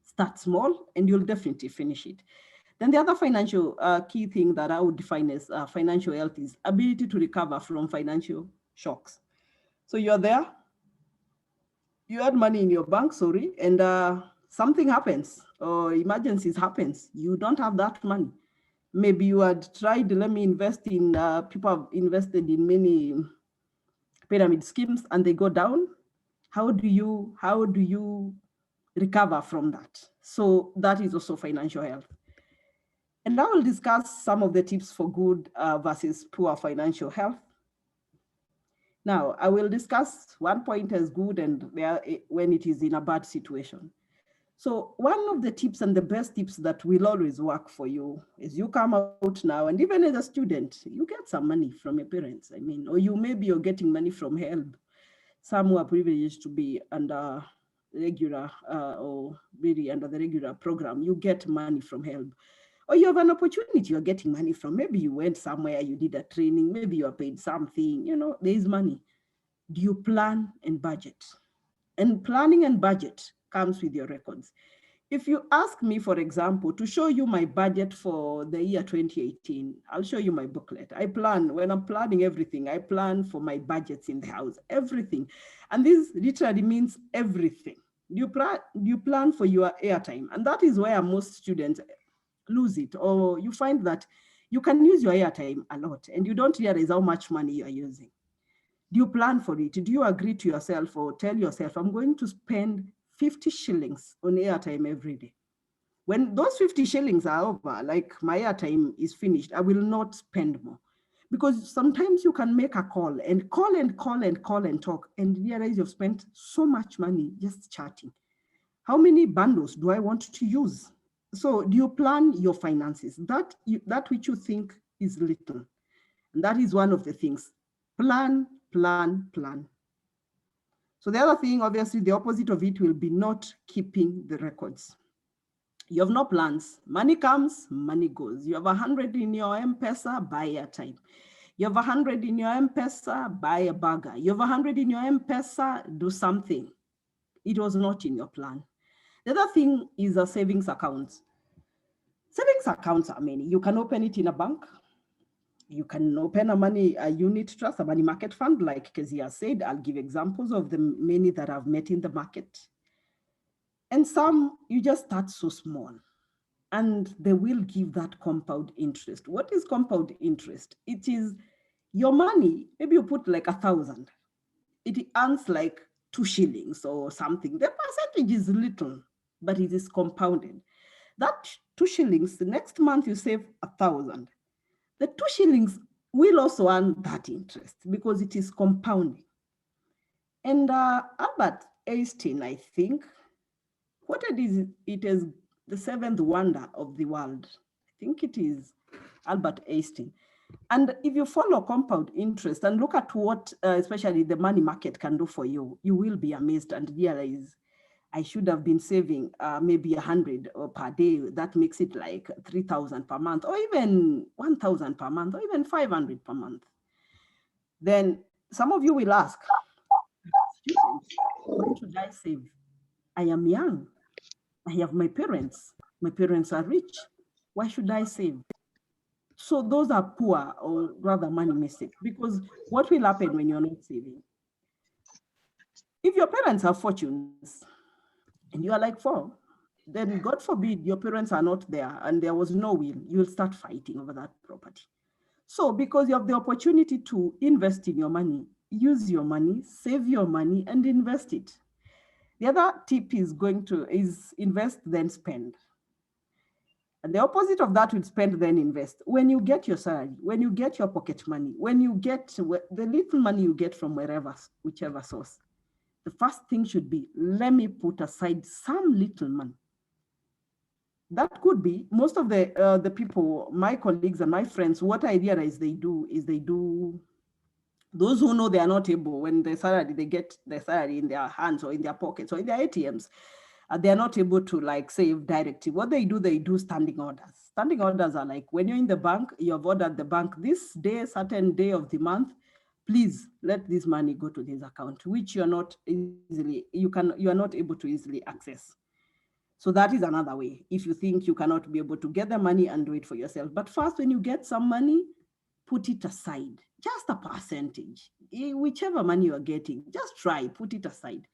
Start small and you'll definitely finish it. Then the other financial key thing that I would define as financial health is ability to recover from financial shocks. So you're there, you had money in your bank, and something happens or emergencies happens. You don't have that money. Maybe you had tried, let me invest in, people have invested in many pyramid schemes and they go down. How do you recover from that? So that is also financial health. And I will discuss some of the tips for good versus poor financial health. Now, I will discuss one point as good and when it is in a bad situation. So one of the tips and the best tips that will always work for you is you come out now, and even as a student, you get some money from your parents. I mean, or you're getting money from HELB. Some who are privileged to be under regular or really under the regular program, you get money from HELB. Or you have an opportunity, you're getting money from, maybe you went somewhere, you did a training, maybe you are paid something, there is money. Do you plan and budget? And planning and budget comes with your records. If you ask me, for example, to show you my budget for the year 2018, I'll show you my booklet. I plan, when I'm planning everything, I plan for my budgets in the house, everything. And this literally means everything. You plan for your airtime. And that is where most students lose it, or you find that you can use your airtime a lot and you don't realize how much money you are using. Do you plan for it? Do you agree to yourself or tell yourself, I'm going to spend 50 shillings on airtime every day? When those 50 shillings are over, like my airtime is finished, I will not spend more. Because sometimes you can make a call and talk and realize you've spent so much money just chatting. How many bundles do I want to use? So do you plan your finances? That which you think is little. And that is one of the things. Plan. So the other thing, obviously, the opposite of it will be not keeping the records. You have no plans. Money comes, money goes. You have 100 in your M-Pesa, buy airtime. You have 100 in your M-Pesa, buy a burger. You have 100 in your M-Pesa, do something. It was not in your plan. The other thing is a savings account. Savings accounts are many. You can open it in a bank. You can open a unit trust, a money market fund, like Kezia said. I'll give examples of the many that I've met in the market. And some, you just start so small, and they will give that compound interest. What is compound interest? It is your money, maybe you put like 1,000. It earns like 2 shillings or something. The percentage is little, but it is compounded. That 2 shillings, the next month you save 1,000. The 2 shillings will also earn that interest because it is compounding. And Albert Einstein, I think, quoted it as the 7th wonder of the world. I think it is Albert Einstein. And if you follow compound interest and look at what, especially the money market can do for you, you will be amazed and realize, I should have been saving maybe 100 per day. That makes it like 3,000 per month, or even 1,000 per month, or even 500 per month. Then some of you will ask, students, what should I save? I am young. I have my parents. My parents are rich. Why should I save? So those are poor, or rather money mistakes, because what will happen when you're not saving? If your parents have fortunes and you are like 4, then God forbid your parents are not there and there was no will, you'll start fighting over that property. So because you have the opportunity to invest in your money, use your money, save your money, and invest it. The other tip is invest, then spend. And the opposite of that will spend, then invest. When you get your salary, when you get your pocket money, when you get the little money you get from whichever source, the first thing should be, let me put aside some little money. That could be most of the people, my colleagues and my friends, what I realize they do, those who know they are not able, when they get their salary in their hands or in their pockets or in their ATMs, they are not able to like save directly. What they do standing orders. Standing orders are like when you're in the bank, you have ordered the bank this day, certain day of the month, please let this money go to this account, which you are not able to easily access. So that is another way. If you think you cannot be able to get the money and do it for yourself. But first, when you get some money, put it aside, just a percentage, whichever money you are getting, just try, put it aside.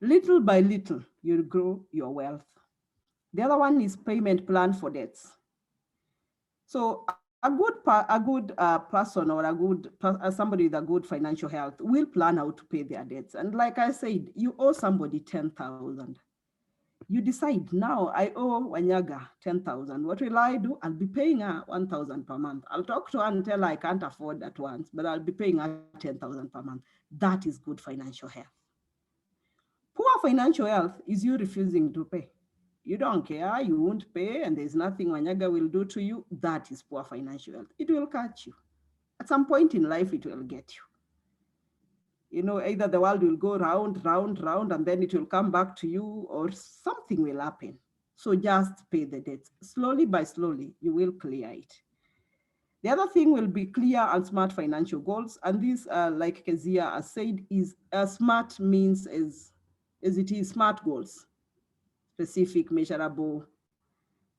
Little by little, you'll grow your wealth. The other one is payment plan for debts. So a good person or somebody with a good financial health will plan how to pay their debts. And like I said, you owe somebody 10,000. You decide, now I owe Wanyaga 10,000. What will I do? I'll be paying her 1,000 per month. I'll talk to her and tell her I can't afford that once, but I'll be paying her 10,000 per month. That is good financial health. Poor financial health is you refusing to pay. You don't care, you won't pay, and there's nothing Wanyaga will do to you. That is poor financial health. It will catch you. At some point in life, it will get you. You know, either the world will go round, and then it will come back to you, or something will happen. So just pay the debts. Slowly by slowly, you will clear it. The other thing will be clear and smart financial goals. And this, like Kezia has said, is smart means as it is smart goals, specific, measurable,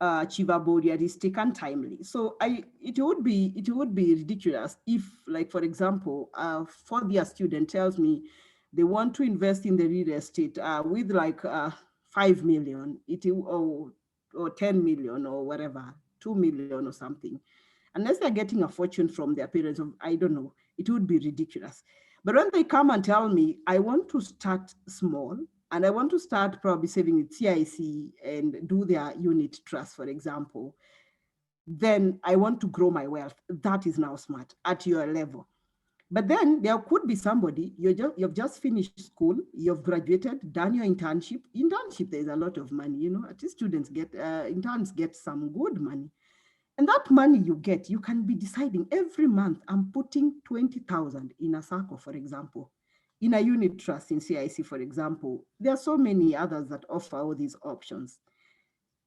achievable, realistic, and timely. So it would be ridiculous if, like, for example, a fourth-year student tells me they want to invest in the real estate with like 5 million, or 10 million or whatever, 2 million or something. Unless they're getting a fortune from their parents, I don't know, it would be ridiculous. But when they come and tell me, I want to start small, and I want to start probably saving with CIC and do their unit trust, for example, then I want to grow my wealth. That is now smart at your level. But then there could be somebody, you've just finished school, you've graduated, done your internship. Internship, there's a lot of money, you know, at least students interns get some good money. And that money you get, you can be deciding every month, I'm putting 20,000 in a circle, for example. in a unit trust in CIC, for example, there are so many others that offer all these options,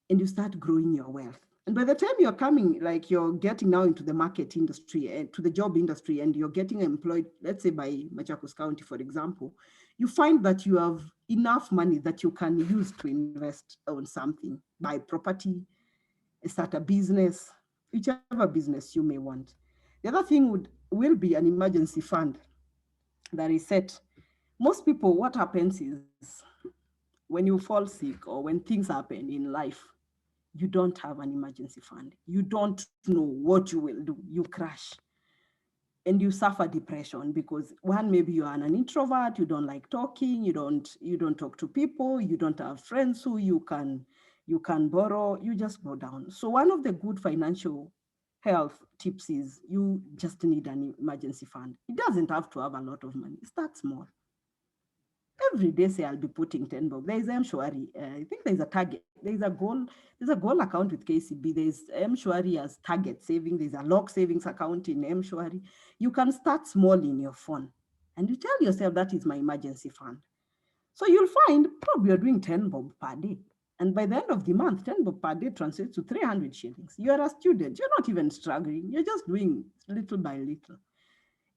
and you start growing your wealth. And by the time you're coming, like you're getting now into the market industry and to the job industry, and you're getting employed, let's say by Machakos County, for example, you find that you have enough money that you can use to invest on something, buy property, start a business, whichever business you may want. The other thing will be an emergency fund that is set. Most people, what happens is when you fall sick or when things happen in life, you don't have an emergency fund. You don't know what you will do. You crash and you suffer depression because one, maybe you are an introvert, you don't like talking, you don't talk to people, you don't have friends who you can borrow, you just go down. So one of the good financial health tips is you just need an emergency fund. It doesn't have to have a lot of money. Start small. Every day, say I'll be putting 10 bob. There is M-Shwari. I think there's a target. There's a goal account with KCB. There's M-Shwari as target saving. There's a log savings account in M-Shwari. You can start small in your phone and you tell yourself that is my emergency fund. So you'll find probably you're doing 10 bob per day. And by the end of the month, 10 bob per day translates to 300 shillings. You're a student. You're not even struggling. You're just doing little by little.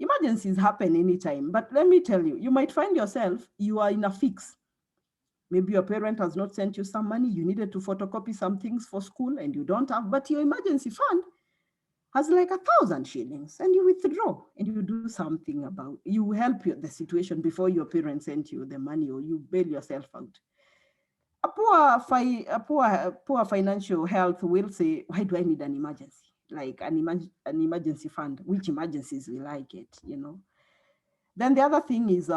Emergencies happen anytime, but let me tell you, you might find yourself, you are in a fix. Maybe your parent has not sent you some money, you needed to photocopy some things for school and you don't have, but your emergency fund has like 1,000 shillings and you withdraw and you do something about, you help the situation before your parents send you the money or you bail yourself out. A poor financial health will say, why do I need an emergency? Like an emergency fund, which emergencies will I get, you know? Then the other thing is,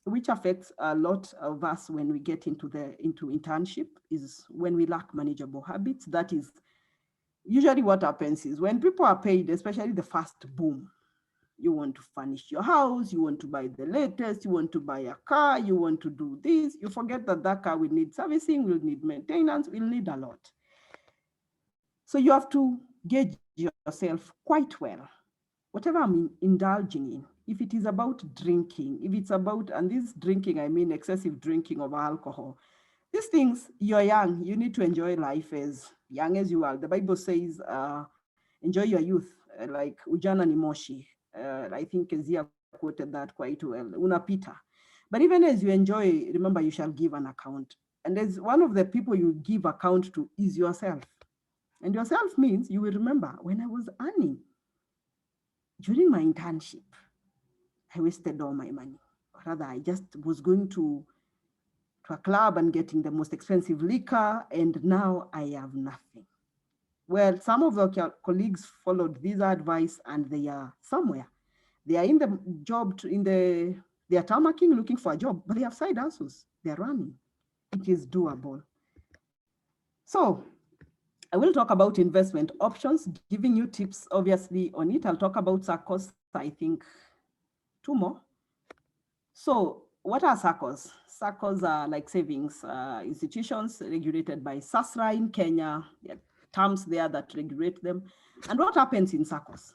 which affects a lot of us when we get into internship, is when we lack manageable habits. That is usually what happens is when people are paid, especially the first boom, you want to furnish your house, you want to buy the latest, you want to buy a car, you want to do this, you forget that that car will need servicing, will need maintenance, will need a lot. So you have to gauge yourself quite well. Whatever I'm indulging in, if it is about drinking, if it's about, and this drinking, I mean excessive drinking of alcohol, these things, you're young, you need to enjoy life as young as you are. The Bible says, enjoy your youth, like ujana ni moshi. I think Kezia quoted that quite well, unapita. But even as you enjoy, remember you shall give an account. And as one of the people you give account to is yourself. And yourself means you will remember when I was earning during my internship, I wasted all my money. Or rather, I just was going to a club and getting the most expensive liquor, and now I have nothing. Well, some of the colleagues followed this advice and they are somewhere. They are in the job, they are tarmacking, looking for a job, but they have side hustles. They are running. It is doable. So I will talk about investment options, giving you tips, obviously, on it. I'll talk about SACCOs, I think, 2 more. So what are SACCOs? SACCOs are like savings institutions regulated by SASRA in Kenya. There are terms there that regulate them. And what happens in SACCOs?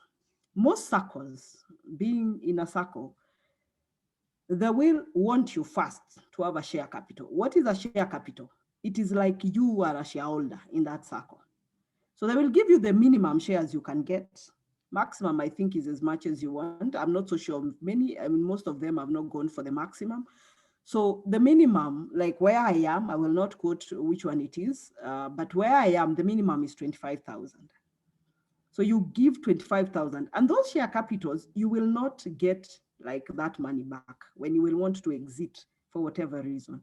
Most SACCOs, being in a SACCO, they will want you first to have a share capital. What is a share capital? It is like you are a shareholder in that SACCO. So they will give you the minimum shares you can get. Maximum, I think, is as much as you want. I'm not so sure of many. I mean, most of them have not gone for the maximum. So the minimum, like where I am, I will not quote which one it is, but where I am, the minimum is 25,000. So you give 25,000, and those share capitals, you will not get like that money back when you will want to exit for whatever reason.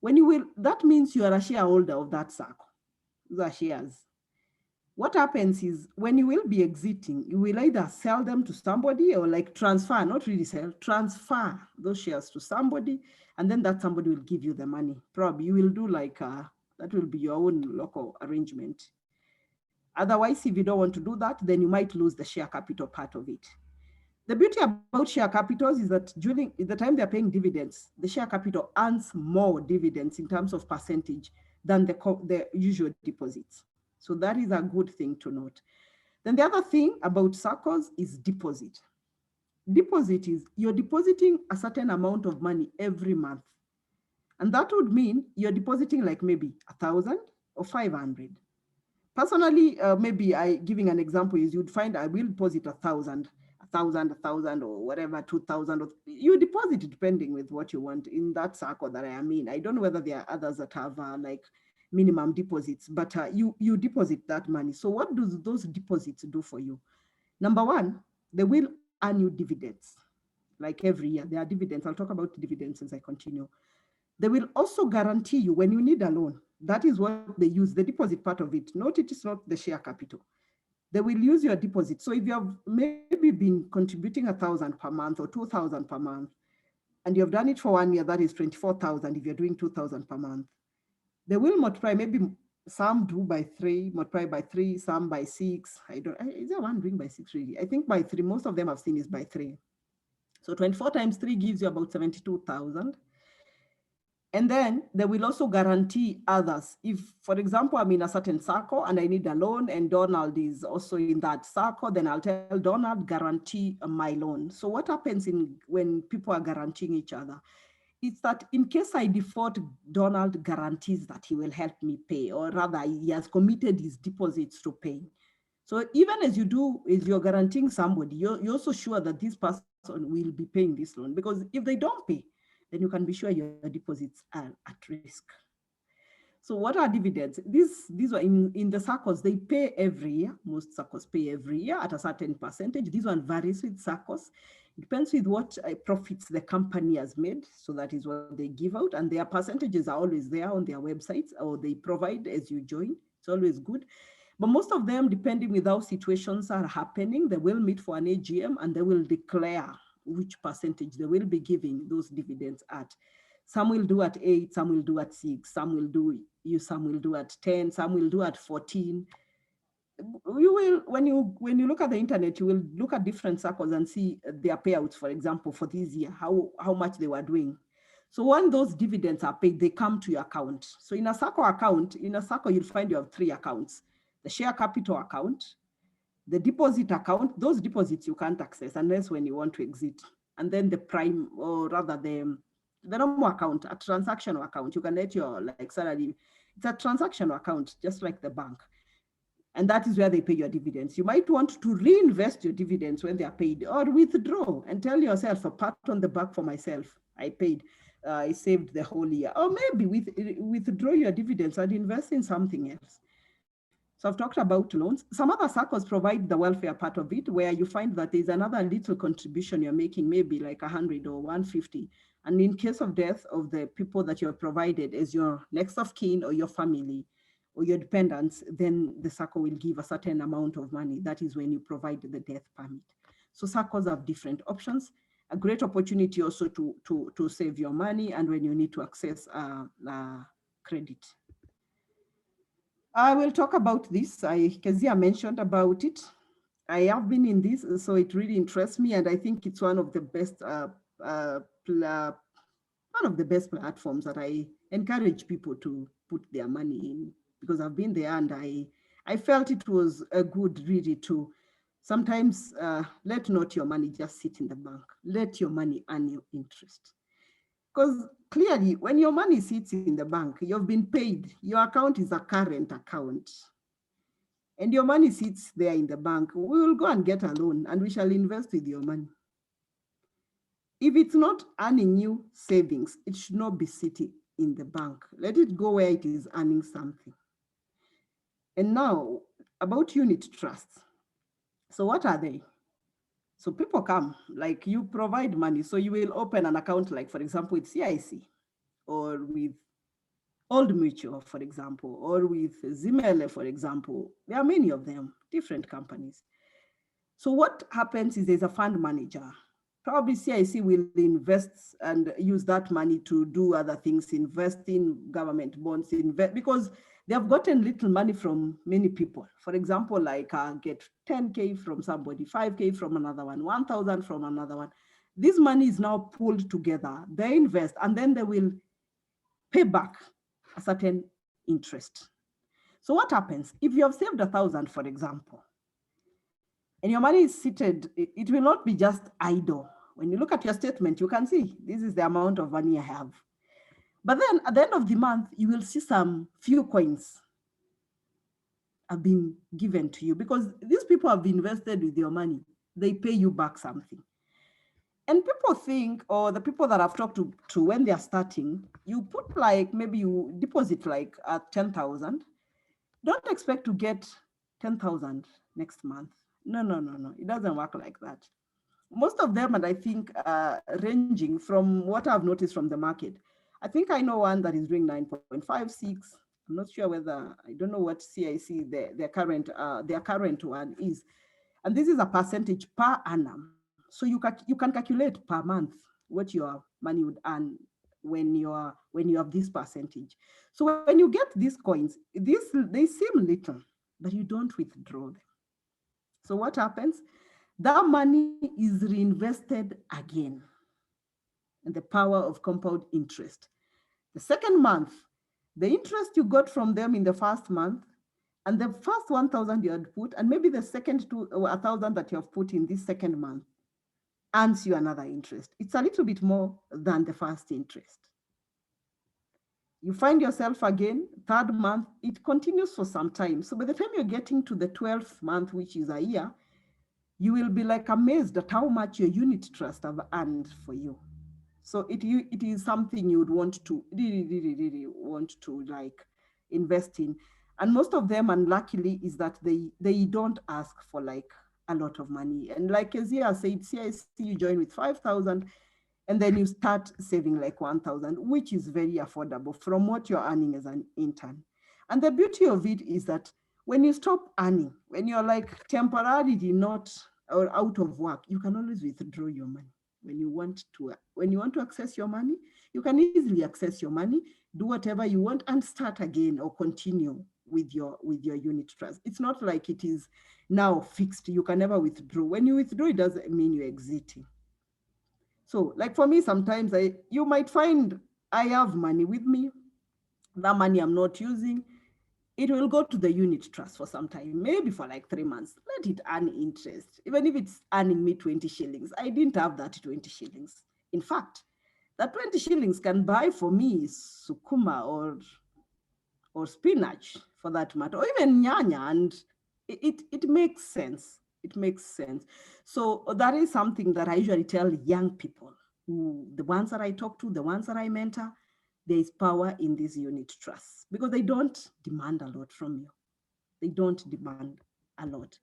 When you will, that means you are a shareholder of that SACCO, the shares. What happens is when you will be exiting, you will either sell them to somebody or like transfer, not really sell, transfer those shares to somebody, and then that somebody will give you the money. Probably you will do like, that will be your own local arrangement. Otherwise, if you don't want to do that, then you might lose the share capital part of it. The beauty about share capitals is that during the time they're paying dividends, the share capital earns more dividends in terms of percentage than the usual deposits. So that is a good thing to note. Then the other thing about SACCOs is deposit. deposit is you're depositing a certain amount of money every month. And that would mean you're depositing like maybe 1,000 or 500. Personally, maybe giving an example is you'd find I will deposit 1,000, 1,000, or whatever, 2,000. You deposit it depending with what you want in that circle that I am in. I don't know whether there are others that have like minimum deposits, but you deposit that money. So what do those deposits do for you? Number one, they will earn you dividends. Like every year, there are dividends. I'll talk about dividends as I continue. They will also guarantee you when you need a loan. That is what they use, the deposit part of it. Note it is not the share capital. They will use your deposit. So if you have maybe been contributing 1,000 per month or 2,000 per month, and you have done it for 1 year, that is 24,000 if you're doing 2,000 per month. They will multiply, maybe some do by 3, multiply by 3, some by 6. Is there one doing by 6 really? I think by 3, most of them I've seen is by 3. So 24 times 3 gives you about 72,000. And then they will also guarantee others. If, for example, I'm in a certain circle and I need a loan and Donald is also in that circle, then I'll tell Donald, guarantee my loan. So what happens when people are guaranteeing each other? It's that in case I default, Donald guarantees that he will help me pay, or rather he has committed his deposits to pay. So even as you're guaranteeing somebody, you're also sure that this person will be paying this loan, because if they don't pay, then you can be sure your deposits are at risk. So what are dividends? These are in the circles, they pay every year. Most circles pay every year at a certain percentage. This one varies with circles. It depends with what profits the company has made. So that is what they give out. And their percentages are always there on their websites, or they provide as you join. It's always good. But most of them, depending with how situations are happening, they will meet for an AGM and they will declare which percentage they will be giving those dividends at. Some will do at 8, some will do at 6, some will do at 10, some will do at 14. You will, when you look at the internet, you will look at different circles and see their payouts, for example, for this year, how much they were doing. So when those dividends are paid, they come to your account. So in a circle account, you'll find you have 3 accounts: the share capital account, the deposit account. Those deposits you can't access unless when you want to exit. And then the prime, or rather the normal account, a transactional account. You can let your salary. It's a transactional account, just like the bank. And that is where they pay your dividends. You might want to reinvest your dividends when they are paid, or withdraw and tell yourself, a pat on the back for myself. I paid, I saved the whole year. Or maybe withdraw your dividends and invest in something else. So I've talked about loans. Some other circles provide the welfare part of it, where you find that there's another little contribution you're making, maybe like 100 or 150. And in case of death of the people that you're provided as your next of kin or your family or your dependents, then the circle will give a certain amount of money. That is when you provide the death permit. So circles have different options. A great opportunity also to save your money and when you need to access credit. I will talk about this. Kezia mentioned about it. I have been in this, so it really interests me, and I think it's one of the best platforms that I encourage people to put their money in, because I've been there and I felt it was a good really to sometimes let not your money just sit in the bank. Let your money earn you interest. Because clearly, when your money sits in the bank, you've been paid, your account is a current account, and your money sits there in the bank, we will go and get a loan and we shall invest with your money. If it's not earning you savings, it should not be sitting in the bank. Let it go where it is earning something. And now, about unit trusts. So what are they? So people come, like you provide money. So you will open an account, like for example, with CIC or with Old Mutual, for example, or with Zimele, for example. There are many of them, different companies. So what happens is there's a fund manager. Probably CIC will invest and use that money to do other things, invest in government bonds, because they have gotten little money from many people. For example, like get 10K from somebody, 5K from another one, 1,000 from another one. This money is now pulled together. They invest and then they will pay back a certain interest. So what happens? If you have saved 1,000, for example, and your money is seated, it will not be just idle. When you look at your statement, you can see this is the amount of money I have. But then at the end of the month, you will see some few coins have been given to you because these people have invested with your money. They pay you back something. And people think, or the people that I've talked to when they're starting, you put like, maybe you deposit like 10,000. Don't expect to get 10,000 next month. No. It doesn't work like that. Most of them, and I think ranging from what I've noticed from the market, I think I know one that is doing 9.56. I'm not sure whether, I don't know what CIC, their current one is. And this is a percentage per annum. So you can calculate per month what your money would earn when you have this percentage. So when you get these coins, they seem little, but you don't withdraw them. So what happens? That money is reinvested again. And the power of compound interest. The second month, the interest you got from them in the first month, and the first 1,000 you had put, and maybe the second 1,000 that you have put in this second month, earns you another interest. It's a little bit more than the first interest. You find yourself again, third month, it continues for some time. So by the time you're getting to the 12th month, which is a year, you will be like amazed at how much your unit trust have earned for you. So it is something you would want to really want to like invest in. And most of them, unluckily, is that they don't ask for like a lot of money. And like Kezia said, CIC, you join with 5,000 and then you start saving like 1,000, which is very affordable from what you're earning as an intern. And the beauty of it is that when you stop earning, when you're like temporarily not or out of work, you can always withdraw your money. When you want to access your money, you can easily access your money, do whatever you want, and start again or continue with your unit trust. It's not like it is now fixed. You can never withdraw. When you withdraw, it doesn't mean you're exiting. So like for me, sometimes you might find I have money with me. That money I'm not using. It will go to the unit trust for some time, maybe for like 3 months. Let it earn interest. Even if it's earning me 20 shillings, I didn't have that 20 shillings. In fact, that 20 shillings can buy for me sukuma or spinach for that matter, or even nyanya, and it makes sense. It makes sense. So that is something that I usually tell young people, the ones that I talk to, the ones that I mentor. There is power in these unit trusts because they don't demand a lot from you. They don't demand a lot.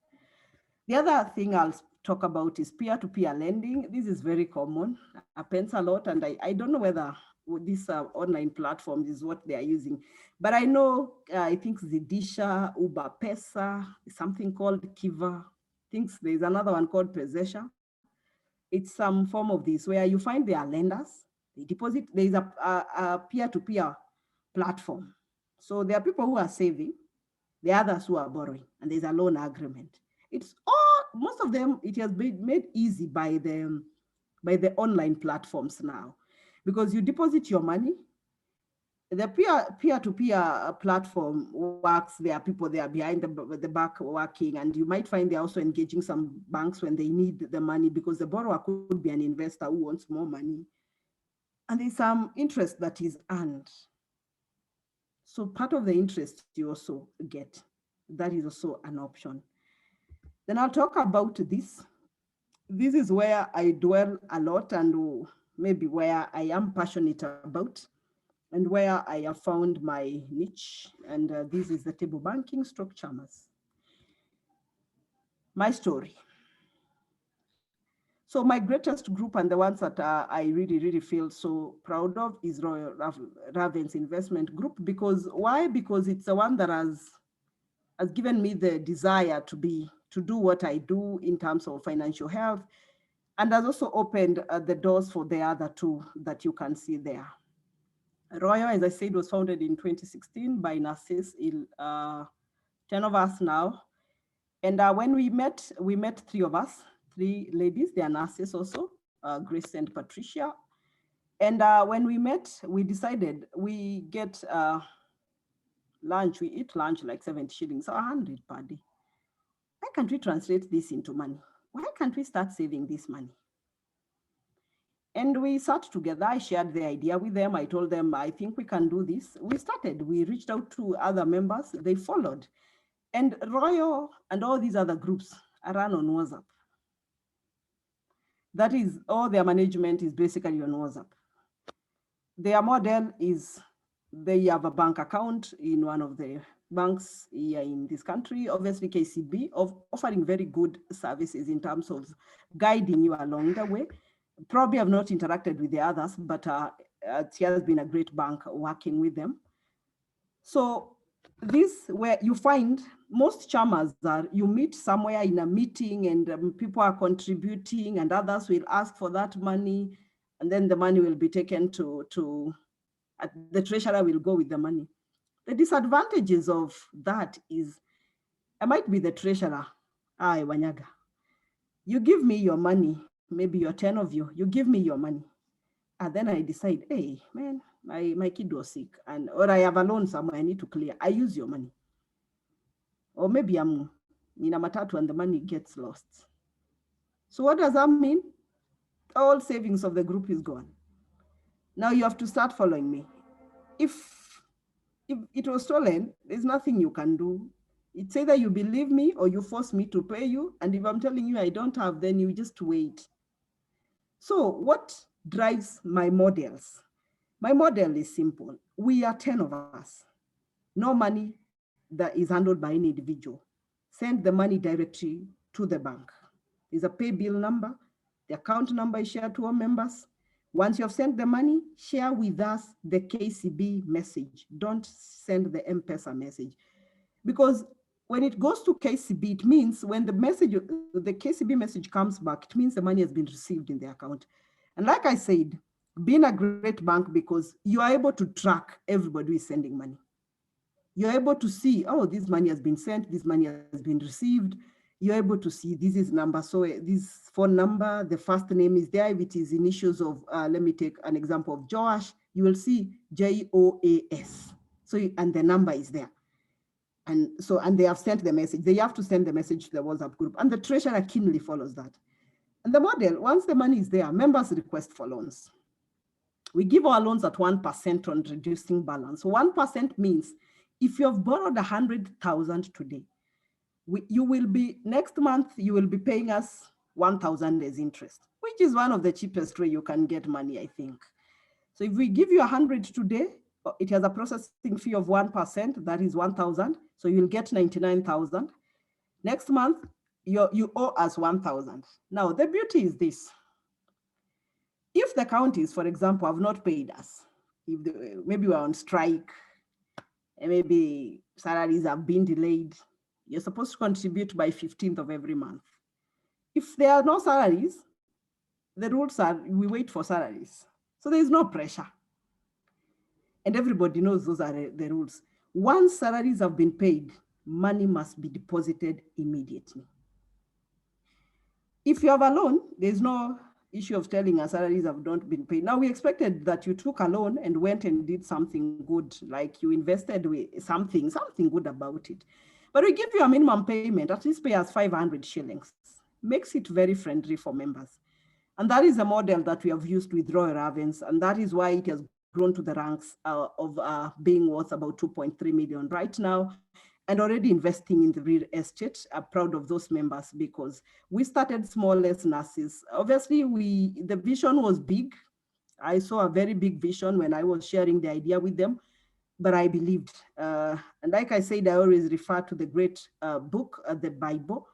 The other thing I'll talk about is peer-to-peer lending. This is very common, happens a lot, and I don't know whether these online platforms is what they are using, but I know, I think Zidisha, Uber Pesa, something called Kiva. I think there's another one called Pesesha. It's some form of this where you find there are lenders. They deposit, there's a peer-to-peer platform. So there are people who are saving, the others who are borrowing, and there's a loan agreement. It's all, most of them, it has been made easy by the online platforms now, because you deposit your money. The peer-to-peer platform works. There are people there behind the back working, and you might find they're also engaging some banks when they need the money because the borrower could be an investor who wants more money. And there's some interest that is earned. So part of the interest you also get, that is also an option. Then I'll talk about this. This is where I dwell a lot and maybe where I am passionate about, and where I have found my niche, and this is the table banking stroke chamas. My story. So my greatest group and the ones that I really feel so proud of is Royal Raven's investment group. Because why? Because it's the one that has given me the desire to do what I do in terms of financial health, and has also opened the doors for the other two that you can see there. Royal, as I said, was founded in 2016 by nurses, 10 of us now. And when we met 3 of us, 3 ladies, they are nurses also, Grace and Patricia. And when we met, we decided we get lunch, we eat lunch like 70 shillings, 100 per day. I can't we translate this into money? Why can't we start saving this money? And we sat together. I shared the idea with them. I told them, I think we can do this. We started. We reached out to other members. They followed. And Royal and all these other groups are run on WhatsApp. That is, all their management is basically on WhatsApp. Their model is they have a bank account in one of the banks here in this country, obviously KCB, of offering very good services in terms of guiding you along the way. Probably have not interacted with the others, but it has been a great bank working with them. So this where you find most chairmans are, you meet somewhere in a meeting and people are contributing and others will ask for that money, and then the money will be taken to the treasurer will go with the money. The disadvantages of that is, I might be the treasurer, Wanyaga. You give me your money, maybe you're 10 of you, you give me your money. And then I decide, hey, man, my kid was sick, or I have a loan somewhere I need to clear. I use your money. Or maybe I'm in a matatu and the money gets lost. So what does that mean? All savings of the group is gone. Now you have to start following me. If it was stolen, there's nothing you can do. It's either you believe me or you force me to pay you. And if I'm telling you I don't have, then you just wait. So what drives my models? My model is simple. We are 10 of us. No money that is handled by any individual. Send the money directly to the bank. There's a pay bill number. The account number is shared to all members. Once you have sent the money, share with us the KCB message. Don't send the M-Pesa message. Because when it goes to KCB, it means when the KCB message comes back, it means the money has been received in the account. And like I said, being a great bank, because you are able to track everybody who is sending money. You're able to see, oh, this money has been sent, this money has been received. You're able to see this is number. So this phone number, the first name is there. If it is initials of, let me take an example of Joash, you will see JOAS. So, and the number is there. And so, and they have sent the message. They have to send the message to the WhatsApp group. And the treasurer keenly follows that. And the model, once the money is there, members request for loans. We give our loans at 1% on reducing balance. So 1% means if you have borrowed 100,000 today, you will be, next month, you will be paying us 1,000 as interest, which is one of the cheapest way you can get money, I think. So if we give you 100 today, it has a processing fee of 1%, that is 1,000. So you'll get 99,000. Next month, you owe us 1,000. Now, the beauty is this. If the counties, for example, have not paid us, maybe we're on strike, and maybe salaries have been delayed, you're supposed to contribute by 15th of every month. If there are no salaries, the rules are we wait for salaries. So there's no pressure. And everybody knows those are the rules. Once salaries have been paid, money must be deposited immediately. If you have a loan, there's no issue of telling us salaries have not been paid. Now we expected that you took a loan and went and did something good, like you invested with something good about it. But we give you a minimum payment, at least pay us 500 shillings. Makes it very friendly for members. And that is a model that we have used with Royal Ravens, and that is why it has grown to the ranks of being worth about 2.3 million right now, and already investing in the real estate. I'm proud of those members because we started small as nurses. Obviously, the vision was big. I saw a very big vision when I was sharing the idea with them, but I believed. And like I said, I always refer to the great book, the Bible,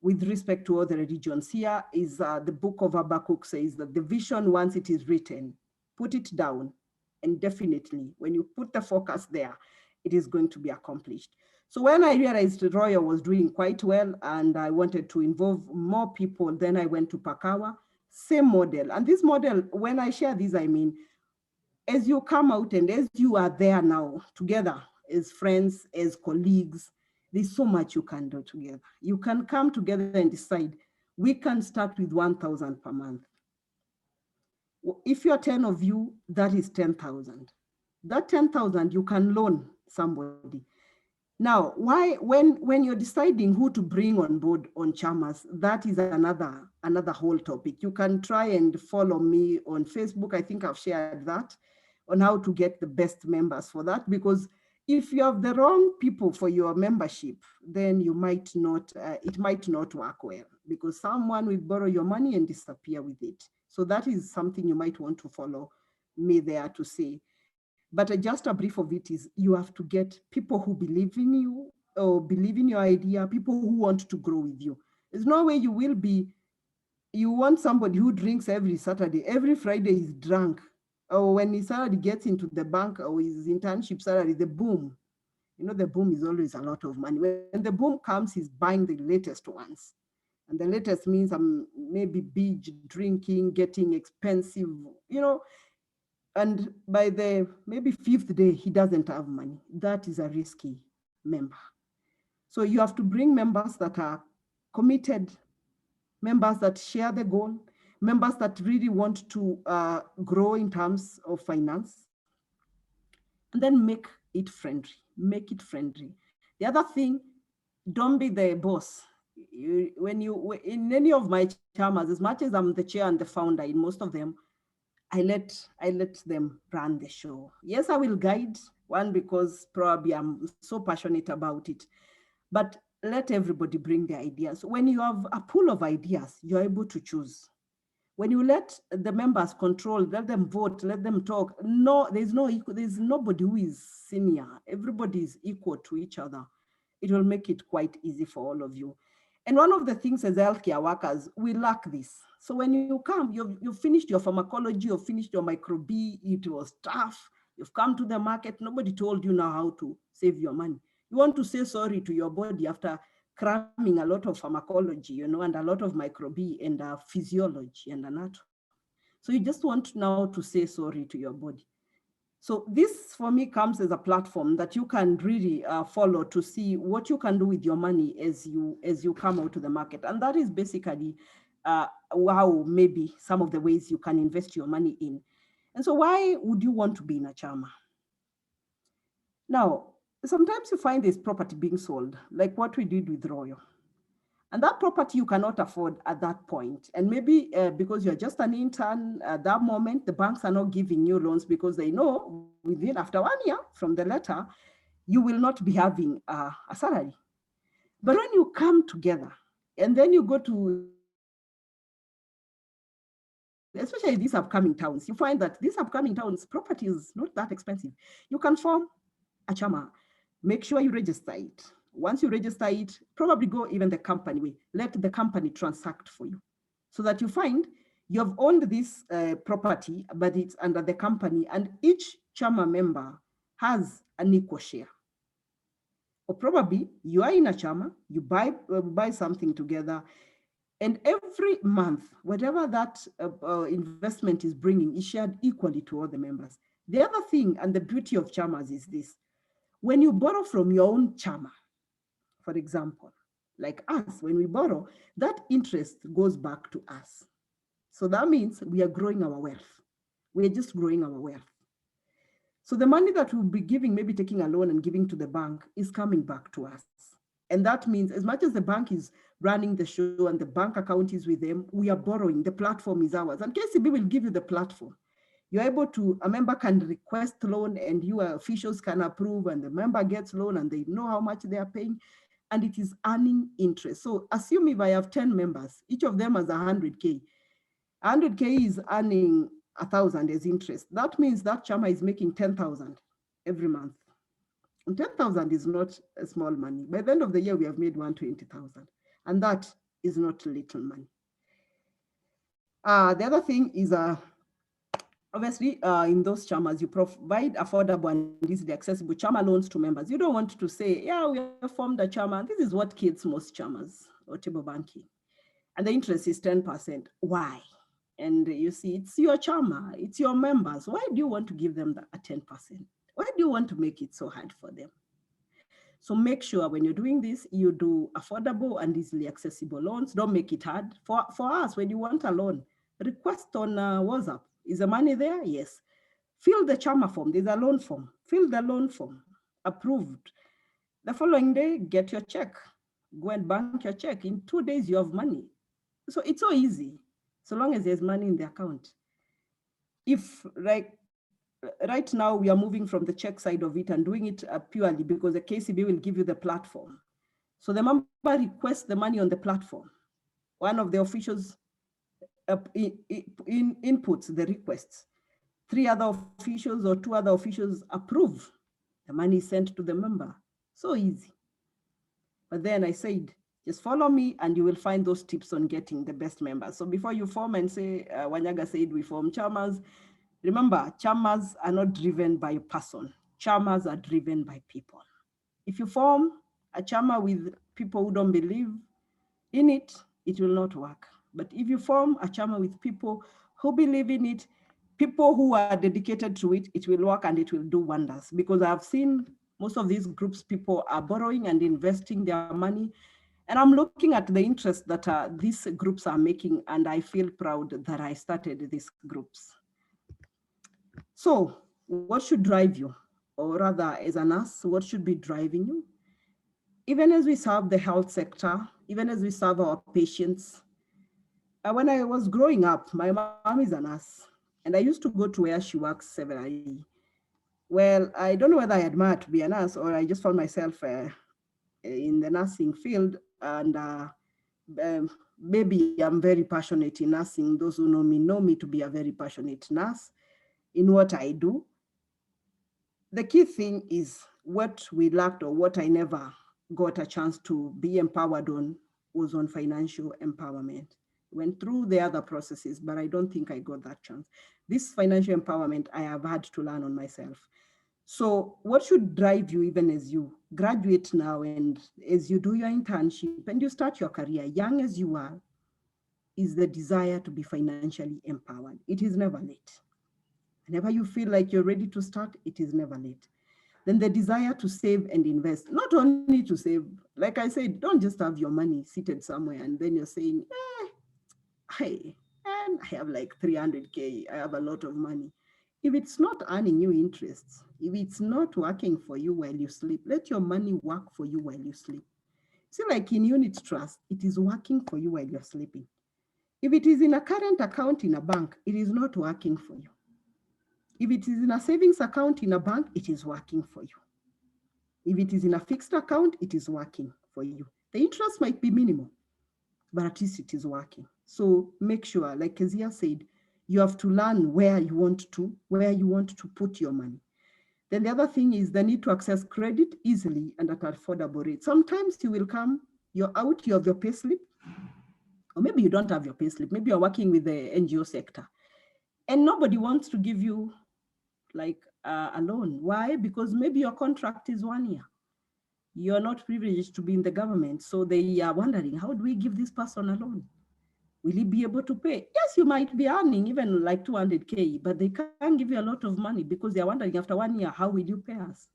with respect to other religions. Here is the book of Habakkuk says that the vision, once it is written, put it down, and definitely when you put the focus there, it is going to be accomplished. So when I realized Royal was doing quite well and I wanted to involve more people, then I went to Pakawa, same model. And this model, when I share this, I mean, as you come out and as you are there now together as friends, as colleagues, there's so much you can do together. You can come together and decide, we can start with 1,000 per month. If you're 10 of you, that is 10,000. That 10,000 you can loan somebody. Now, when you're deciding who to bring on board on chamas, that is another whole topic. You can try and follow me on Facebook. I think I've shared that on how to get the best members for that, because if you have the wrong people for your membership, then you might not, it might not work well, because someone will borrow your money and disappear with it. So that is something you might want to follow me there to say. But just a brief of it is you have to get people who believe in you or believe in your idea, people who want to grow with you. There's no way you want somebody who drinks every Saturday, every Friday is drunk, or when his salary gets into the bank or his internship salary, the boom. The boom is always a lot of money. When the boom comes, he's buying the latest ones. And the latest means maybe binge drinking, getting expensive, and by the maybe 5th day, he doesn't have money. That is a risky member. So you have to bring members that are committed, members that share the goal, members that really want to grow in terms of finance, and then make it friendly. Make it friendly. The other thing, don't be the boss. In any of my chamas, as much as I'm the chair and the founder in most of them, I let them run the show. Yes, I will guide, one, because probably I'm so passionate about it, but let everybody bring their ideas. When you have a pool of ideas, you're able to choose. When you let the members control, let them vote, let them talk. No, there's nobody who is senior. Everybody is equal to each other. It will make it quite easy for all of you. And one of the things as healthcare workers, we lack this. So when you come, you've finished your pharmacology, you've finished your micro B, it was tough. You've come to the market, nobody told you now how to save your money. You want to say sorry to your body after cramming a lot of pharmacology, and a lot of micro B and physiology and anatomy. So you just want now to say sorry to your body. So this for me comes as a platform that you can really follow to see what you can do with your money as you come out to the market. And that is basically how maybe some of the ways you can invest your money in. And so why would you want to be in a chama? Now, sometimes you find this property being sold, like what we did with Royal. And that property you cannot afford at that point. And maybe because you're just an intern at that moment, the banks are not giving you loans because they know after 1 year from the letter, you will not be having a salary. But when you come together and then you go to, especially these upcoming towns, you find that these upcoming towns, property is not that expensive. You can form a chama, make sure you register it. Once you register it, probably go even the company way. Let the company transact for you so that you find you have owned this property, but it's under the company, and each chama member has an equal share. Or probably you are in a chama, you buy something together, and every month, whatever that investment is bringing is shared equally to all the members. The other thing, and the beauty of chamas is this: when you borrow from your own chama, for example, like us, when we borrow, that interest goes back to us. So that means we are growing our wealth. We are just growing our wealth. So the money that we'll be giving, maybe taking a loan and giving to the bank, is coming back to us. And that means as much as the bank is running the show and the bank account is with them, we are borrowing. The platform is ours. And KCB will give you the platform. You're able to, a member can request loan and you officials can approve, and the member gets loan and they know how much they are paying, and it is earning interest. So assume if I have 10 members, each of them has 100K. 100K is earning 1,000 as interest. That means that chama is making 10,000 every month. And 10,000 is not a small money. By the end of the year, we have made 120,000. And that is not little money. The other thing is, obviously, in those chamas, you provide affordable and easily accessible chama loans to members. You don't want to say, yeah, we have formed a chama. This is what kills most chamas or table banking. And the interest is 10%. Why? And you see, it's your chama, it's your members. Why do you want to give them a 10%? Why do you want to make it so hard for them? So make sure when you're doing this, you do affordable and easily accessible loans. Don't make it hard. For us, when you want a loan, request on WhatsApp. Is the money there? Yes. Fill the chama form. There's a loan form. Fill the loan form. Approved. The following day, get your check. Go and bank your check. In 2 days, you have money. So it's so easy, so long as there's money in the account. If like right now we are moving from the check side of it and doing it purely because the KCB will give you the platform. So the member requests the money on the platform. One of the officials inputs the requests. 3 other officials or 2 other officials approve. The money is sent to the member. So easy. But then I said, just follow me and you will find those tips on getting the best members. So before you form and say, Wanyaga said we form chamas, remember, chamas are not driven by a person. Chamas are driven by people. If you form a chama with people who don't believe in it, it will not work. But if you form a chama with people who believe in it, people who are dedicated to it, it will work and it will do wonders. Because I've seen most of these groups, people are borrowing and investing their money. And I'm looking at the interest that these groups are making, and I feel proud that I started these groups. So what should drive you? Or rather, as a nurse, what should be driving you? Even as we serve the health sector, even as we serve our patients, when I was growing up, my mom is a nurse, and I used to go to where she works severally. Well, I don't know whether I admire to be a nurse or I just found myself in the nursing field, and maybe I'm very passionate in nursing. Those who know me to be a very passionate nurse in what I do. The key thing is what we lacked, or what I never got a chance to be empowered on, was on financial empowerment. Went through the other processes, but I don't think I got that chance. This financial empowerment, I have had to learn on myself. So what should drive you even as you graduate now and as you do your internship and you start your career, young as you are, is the desire to be financially empowered. It is never late. Whenever you feel like you're ready to start, it is never late. Then the desire to save and invest, not only to save, like I said, don't just have your money seated somewhere and then you're saying, hey, and I have like 300K, I have a lot of money. If it's not earning you interests, if it's not working for you while you sleep, let your money work for you while you sleep. See, like in unit trust, it is working for you while you're sleeping. If it is in a current account in a bank, it is not working for you. If it is in a savings account in a bank, it is working for you. If it is in a fixed account, it is working for you. The interest might be minimal, but at least it is working. So make sure, like Kezia said, you have to learn where you want to put your money. Then the other thing is the need to access credit easily and at affordable rates. Sometimes you will come, you're out, you have your payslip, or maybe you don't have your payslip. Maybe you're working with the NGO sector, and nobody wants to give you like a loan. Why? Because maybe your contract is 1 year. You're not privileged to be in the government. So they are wondering, how do we give this person a loan? Will he be able to pay? Yes, you might be earning even like 200K, but they can't give you a lot of money because they're wondering after 1 year, how will you pay us?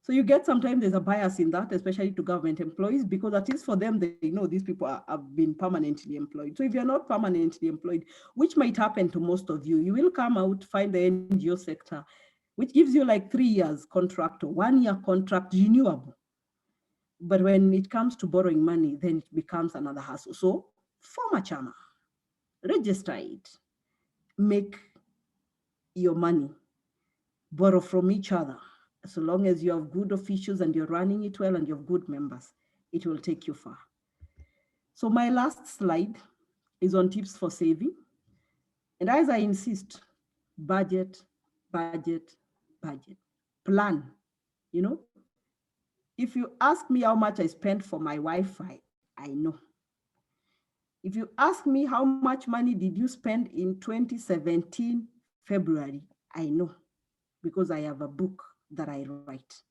So you get sometimes there's a bias in that, especially to government employees, because at least for them, they know these people have been permanently employed. So if you're not permanently employed, which might happen to most of you, you will come out, find the NGO sector, which gives you like 3 years contract or 1 year contract renewable. But when it comes to borrowing money, then it becomes another hassle. So form a chama, register it, make your money, borrow from each other. So long as you have good officials and you're running it well and you have good members, it will take you far. So my last slide is on tips for saving. And as I insist, budget, budget, budget, plan. You know, if you ask me how much I spent for my Wi-Fi, I know. If you ask me how much money did you spend in 2017, February, I know, because I have a book that I write.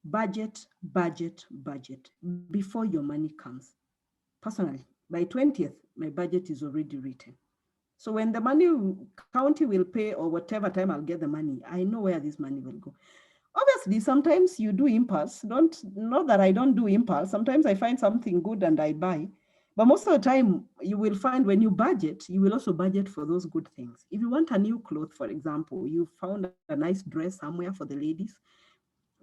Budget, budget, budget, before your money comes. Personally, by 20th, my budget is already written. So when the money county will pay or whatever time I'll get the money, I know where this money will go. Obviously, sometimes you do impulse. Not that I don't do impulse. Sometimes I find something good and I buy. But most of the time, you will find when you budget, you will also budget for those good things. If you want a new cloth, for example, you found a nice dress somewhere for the ladies,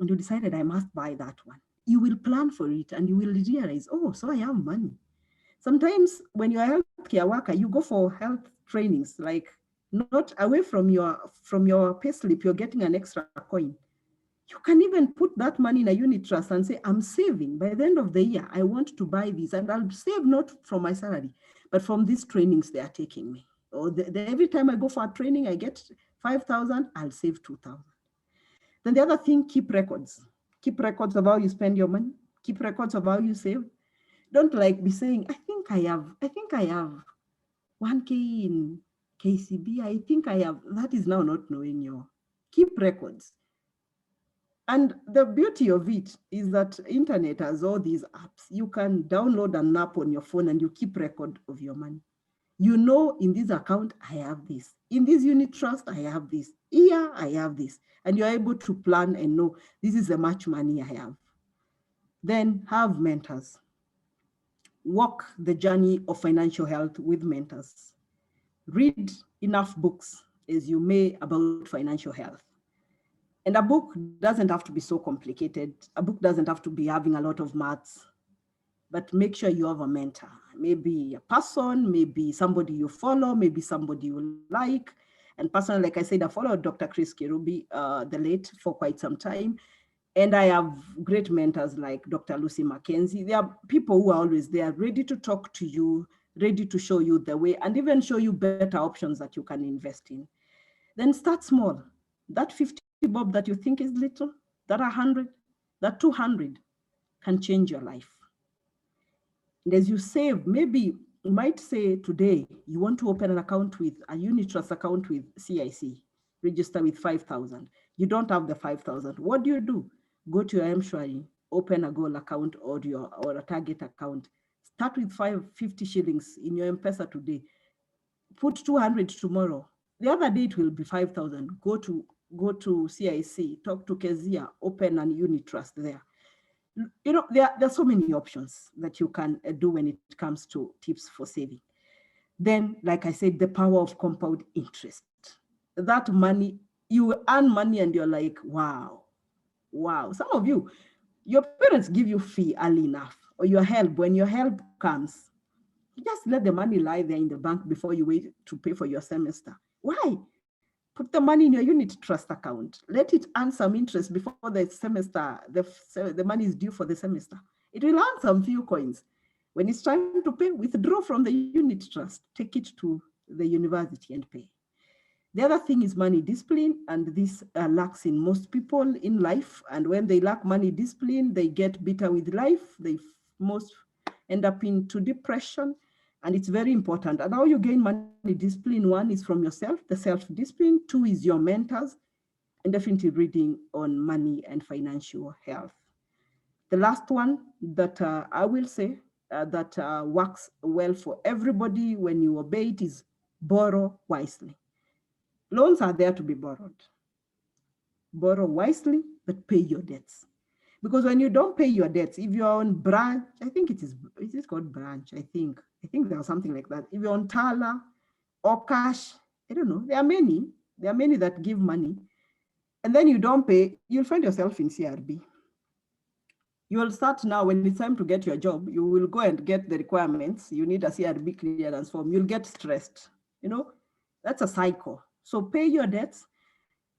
and you decided I must buy that one. You will plan for it and you will realize, oh, so I have money. Sometimes when you're a healthcare worker, you go for health trainings, like not away from your payslip, you're getting an extra coin. You can even put that money in a unit trust and say, I'm saving. By the end of the year, I want to buy this, and I'll save not from my salary, but from these trainings they are taking me. Or every time I go for a training, I get 5,000, I'll save 2,000. Then the other thing, keep records. Keep records of how you spend your money. Keep records of how you save. Don't like be saying, I think I have 1K in KCB. I think I have. That is now not knowing your. Keep records. And the beauty of it is that internet has all these apps. You can download an app on your phone and you keep record of your money. You know, in this account, I have this. In this unit trust, I have this. Here, I have this. And you're able to plan and know this is the much money I have. Then have mentors. Walk the journey of financial health with mentors. Read enough books as you may about financial health. And a book doesn't have to be so complicated. A book doesn't have to be having a lot of maths, but make sure you have a mentor. Maybe a person, maybe somebody you follow, maybe somebody you like. And personally, like I said, I followed Dr. Chris Kirubi, the late, for quite some time. And I have great mentors like Dr. Lucy Mackenzie. There are people who are always there, ready to talk to you, ready to show you the way, and even show you better options that you can invest in. Then start small. That 50 bob that you think is little, that 100, that 200 can change your life. And as you save, maybe you might say today, you want to open an account with a unit trust account with CIC, register with 5,000. You don't have the 5,000. What do? Go to your M-Shwari, open a goal account or a target account. Start with 50 shillings in your M-Pesa today. Put 200 tomorrow. The other day it will be 5,000. Go to CIC, talk to Kezia, open a unit trust there. You know, there are so many options that you can do when it comes to tips for saving. Then, like I said, the power of compound interest. That money, you earn money and you're like, wow. Some of you, your parents give you fee early enough, or your help. When your help comes, just let the money lie there in the bank before you wait to pay for your semester. Why? Put the money in your unit trust account. Let it earn some interest before the semester, the money is due for the semester. It will earn some few coins. When it's time to pay, withdraw from the unit trust, take it to the university and pay. The other thing is money discipline, and this lacks in most people in life. And when they lack money discipline, they get bitter with life. They most end up into depression, and it's very important. And how you gain money discipline, one is from yourself, the self-discipline. Two is your mentors, and definitely reading on money and financial health. The last one that I will say that works well for everybody when you obey it is borrow wisely. Loans are there to be borrowed. Borrow wisely, but pay your debts. Because when you don't pay your debts, if you're on branch, I think is it called branch? I think there was something like that. If you're on Tala or cash, I don't know. There are many that give money. And then you don't pay, you'll find yourself in CRB. You will start now, when it's time to get your job, you will go and get the requirements. You need a CRB clearance form. You'll get stressed. You know, that's a cycle. So pay your debts.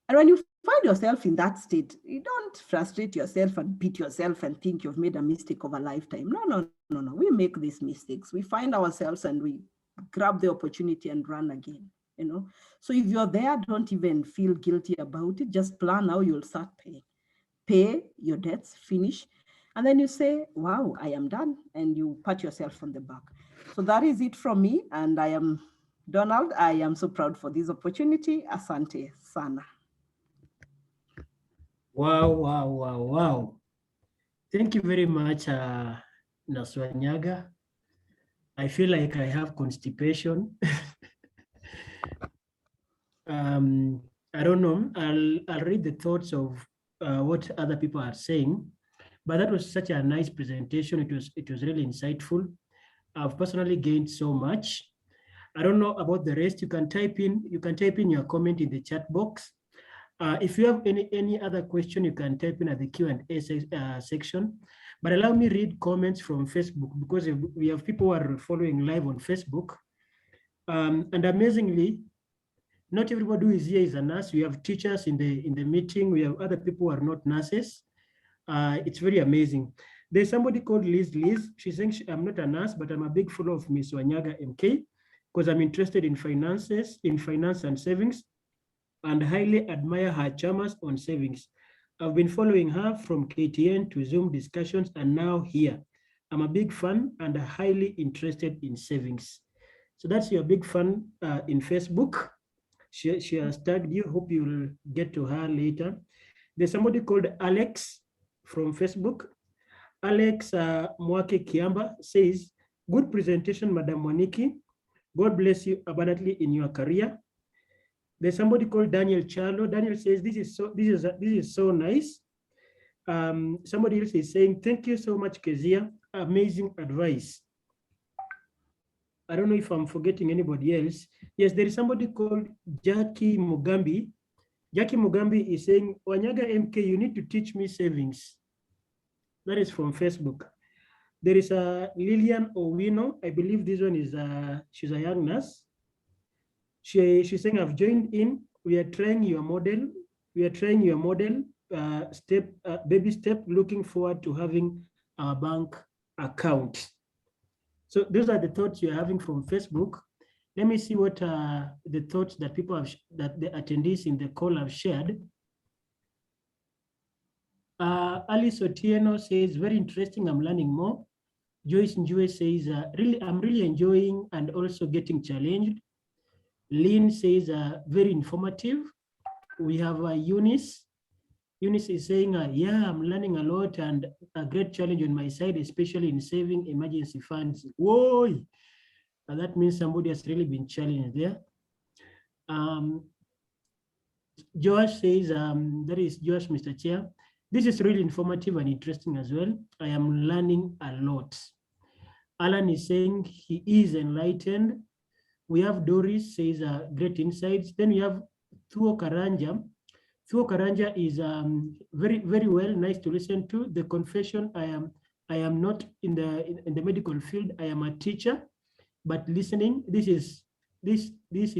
And when you find yourself in that state, you don't frustrate yourself and beat yourself and think you've made a mistake of a lifetime. No. We make these mistakes. We find ourselves and we grab the opportunity and run again. You know, so if you're there, don't even feel guilty about it. Just plan how you'll start paying. Pay your debts, finish. And then you say, wow, I am done. And you pat yourself on the back. So that is it from me. And I am Donald. I am so proud for this opportunity. Asante sana. Wow. Thank you very much, Naswanyaga. I feel like I have constipation. I don't know. I'll read the thoughts of what other people are saying, but that was such a nice presentation. It was really insightful. I've personally gained so much. I don't know about the rest. You can type in your comment in the chat box. If you have any other question, you can type in at the Q&A section. But allow me read comments from Facebook, because we have people who are following live on Facebook. And amazingly, not everybody who is here is a nurse. We have teachers in the meeting. We have other people who are not nurses. It's very amazing. There's somebody called Liz. She's saying, I'm not a nurse, but I'm a big follower of Ms. Wanyaga MK, because I'm interested in finance and savings, and highly admire her charmers on savings. I've been following her from KTN to Zoom discussions and now here. I'm a big fan and highly interested in savings. So that's your big fan in Facebook. She has tagged you. Hope you'll get to her later. There's somebody called Alex from Facebook. Alex Mwake Kiamba says, good presentation, Madam Moniki. God bless you abundantly in your career. There's somebody called Daniel Charlo. Daniel says, this is so nice. Somebody else is saying, thank you so much, Kezia. Amazing advice. I don't know if I'm forgetting anybody else. Yes, there is somebody called Jackie Mugambi. Jackie Mugambi is saying, Wanyaga MK, you need to teach me savings. That is from Facebook. There is a Lillian Owino. I believe this one is she's a young nurse. She's saying, I've joined in. We are trying your model. Baby step, looking forward to having our bank account. So those are the thoughts you're having from Facebook. Let me see what the thoughts that people have, that the attendees in the call have shared. Alice Otieno says, very interesting, I'm learning more. Joyce Njue says, I'm really enjoying and also getting challenged. Lynn says, very informative. We have Eunice. Eunice is saying, yeah, I'm learning a lot and a great challenge on my side, especially in saving emergency funds. Whoa! That means somebody has really been challenged there. Josh says, that is Josh, Mr. Chair. This is really informative and interesting as well. I am learning a lot. Alan is saying he is enlightened. We have Doris says great insights. Then we have Thuo Karanja. Thuo Karanja is very, very well, nice to listen to. The confession, I am not in the medical field. I am a teacher, but listening, this is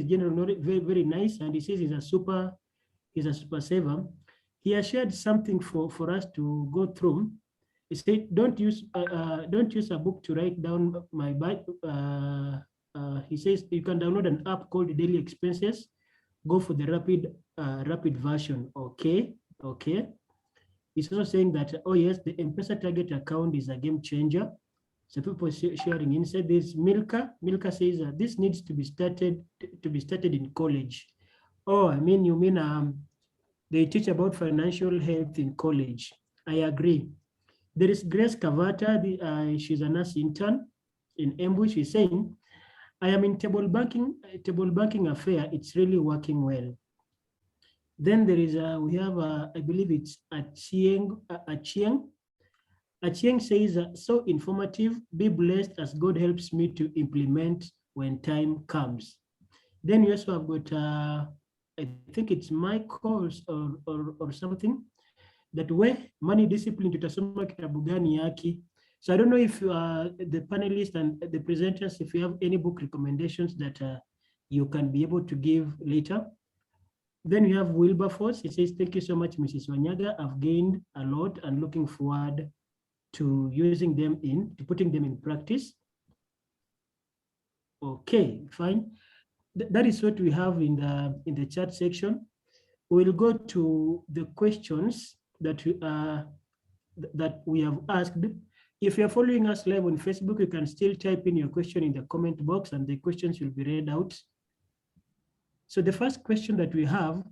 general knowledge, very, very nice. And he says he's a super saver. He has shared something for us to go through. He said, don't use a book to write down my he says you can download an app called Daily Expenses. Go for the rapid version. Okay. He's also saying that, oh yes, the M-Pesa target account is a game changer. So people sharing inside this. Milka says this needs to be started in college. Oh, you mean they teach about financial health in college. I agree. There is Grace Cavata, she's a nurse intern in Embu. She's saying, I am in table banking affair. It's really working well. Then there is we have I believe it's Achieng. Achieng says so informative. Be blessed as God helps me to implement when time comes. Then you also have got I think it's Michael's or something, that way money discipline tutasoma kitabu gani yaki. So I don't know if the panelists and the presenters, if you have any book recommendations that you can be able to give later. Then you have Wilberforce. He says, thank you so much, Mrs. Wanyaga. I've gained a lot and looking forward to using them to putting them in practice. Okay, fine. That is what we have in the chat section. We'll go to the questions that we have asked. If you're following us live on Facebook, you can still type in your question in the comment box and the questions will be read out. So the first question that we have,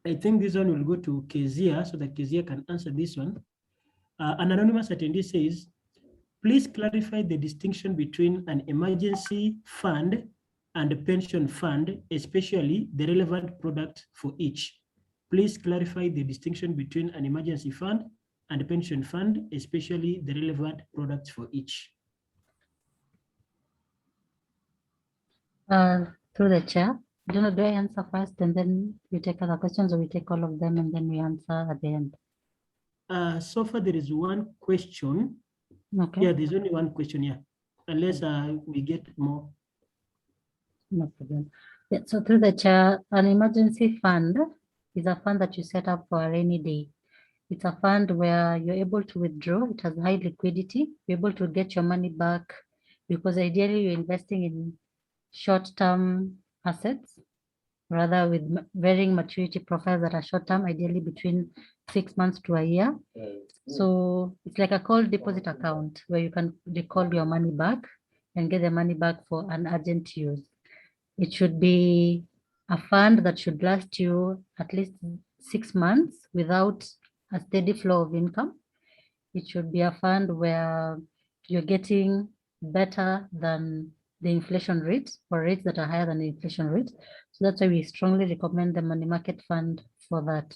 I think this one will go to Kezia so that Kezia can answer this one. An anonymous attendee says, please clarify the distinction between an emergency fund and a pension fund, especially the relevant product for each. Please clarify the distinction between an emergency fund and a pension fund, especially the relevant products for each. Through the chair, Do I answer first and then you take other questions, or we take all of them and then we answer at the end? So far, there is one question. Okay. Yeah, there's only one question, yeah. Unless we get more. No problem. Yeah, so through the chair, an emergency fund is a fund that you set up for a rainy day. It's a fund where you're able to withdraw. It has high liquidity. You're able to get your money back because ideally you're investing in short-term assets rather with varying maturity profiles that are short-term, ideally between 6 months to a year. So it's like a call deposit account where you can recall your money back and get the money back for an urgent use. It should be a fund that should last you at least 6 months without a steady flow of income. It should be a fund where you're getting better than the inflation rate or rates that are higher than the inflation rate. So that's why we strongly recommend the money market fund for that.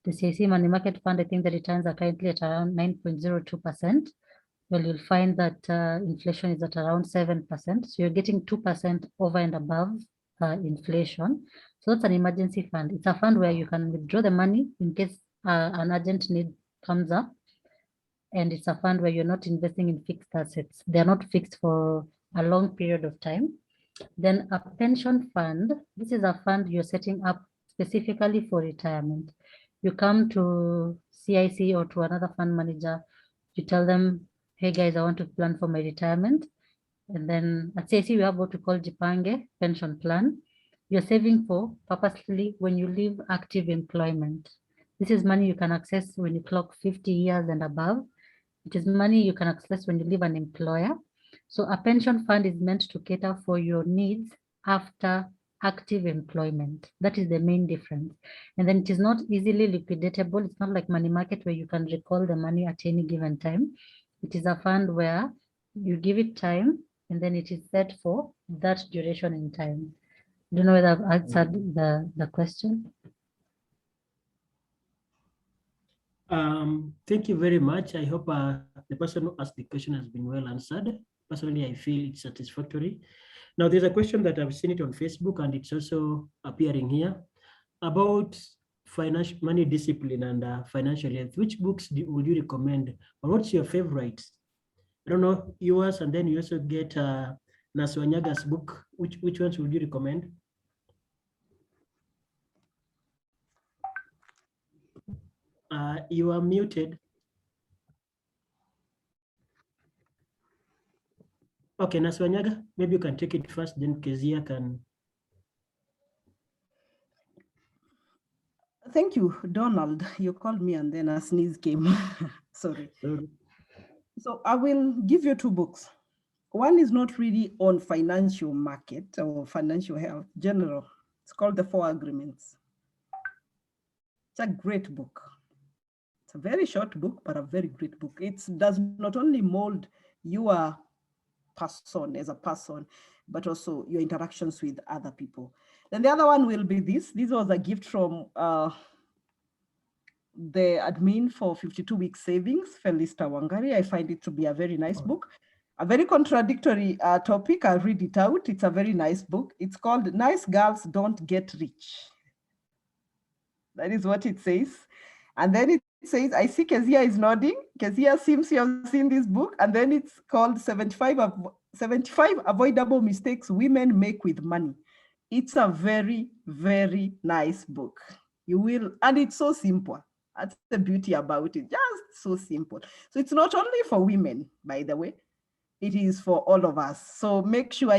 The CIC money market fund, I think the returns are currently at around 9.02%. Well, you'll find that inflation is at around 7%. So you're getting 2% over and above inflation. So that's an emergency fund. It's a fund where you can withdraw the money in case an urgent need comes up. And it's a fund where you're not investing in fixed assets. They're not fixed for a long period of time. Then a pension fund, this is a fund you're setting up specifically for retirement. You come to CIC or to another fund manager, you tell them, hey guys, I want to plan for my retirement. And then at CIC, we have what we call Jipange pension plan. You're saving for purposely when you leave active employment. This is money you can access when you clock 50 years and above. It is money you can access when you leave an employer. So a pension fund is meant to cater for your needs after active employment. That is the main difference. And then it is not easily liquidatable. It's not like money market where you can recall the money at any given time. It is a fund where you give it time and then it is set for that duration in time. I don't know whether I've answered the question. Thank you very much. I hope the person who asked the question has been well answered. Personally, I feel it's satisfactory. Now, there's a question that I've seen it on Facebook and it's also appearing here about financial money discipline and financial health. Which books would you recommend, or what's your favorite? I don't know, yours, and then you also get Naswanyaga's book. Which ones would you recommend? You are muted. Okay, Naswanyaga, maybe you can take it first, then Kezia can. Thank you, Donald. You called me and then a sneeze came. Sorry. So I will give you two books. One is not really on financial market or financial health, general. It's called The Four Agreements. It's a great book. It's a very short book, but a very great book. It does not only mold your person as a person, but also your interactions with other people. Then the other one will be this. This was a gift from the admin for 52 Week Savings, Felista Wangari. I find it to be a very nice book. A very contradictory topic. I'll read it out. It's a very nice book. It's called Nice Girls Don't Get Rich. That is what it says. And then it says, I see Kezia is nodding. Kezia seems to have seen this book. And then it's called 75 Avoidable Mistakes Women Make with Money. It's a very, very nice book. You will, and it's so simple. That's the beauty about it, just so simple. So it's not only for women, by the way, it is for all of us. So make sure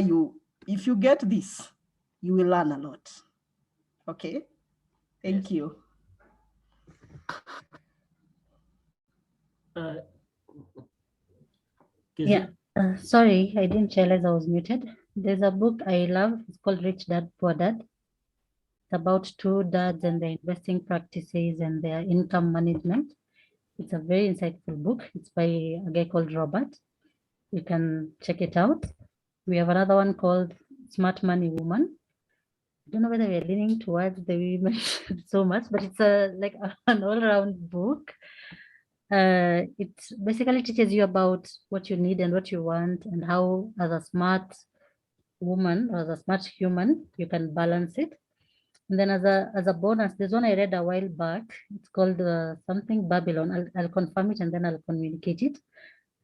if you get this, you will learn a lot. Okay, thank you. Yeah, sorry, I didn't realize I was muted. There's a book I love. It's called Rich Dad, Poor Dad. It's about two dads and their investing practices and their income management. It's a very insightful book. It's by a guy called Robert. You can check it out. We have another one called Smart Money Woman. I don't know whether we're leaning towards the women so much, but it's like an all-around book. It basically teaches you about what you need and what you want and how, as a smart woman or as a smart human, you can balance it. And then as a bonus, there's one I read a while back. It's called something Babylon. I'll confirm it and then I'll communicate it.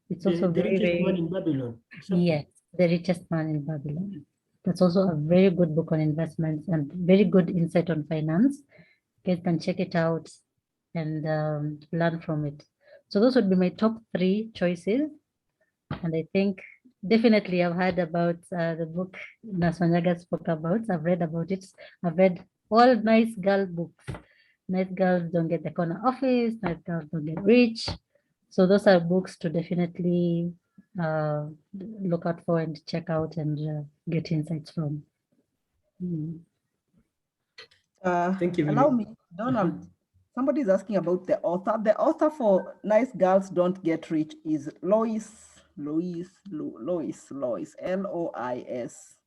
It's also The very, richest man very, in Babylon. Something. yes, The Richest Man in Babylon. That's also a very good book on investments and very good insight on finance. You guys can check it out and learn from it. So those would be my top 3 choices. And I think definitely I've heard about the book Naswanyaga spoke about. I've read about it. I've read all nice girl books. Nice girls don't get the corner office. Nice girls don't get rich. So those are books to definitely look out for and check out and get insights from. Thank you. Allow me, Donald. Somebody is asking about the author. The author for Nice Girls Don't Get Rich is Lois, Lois, L-O-I-S,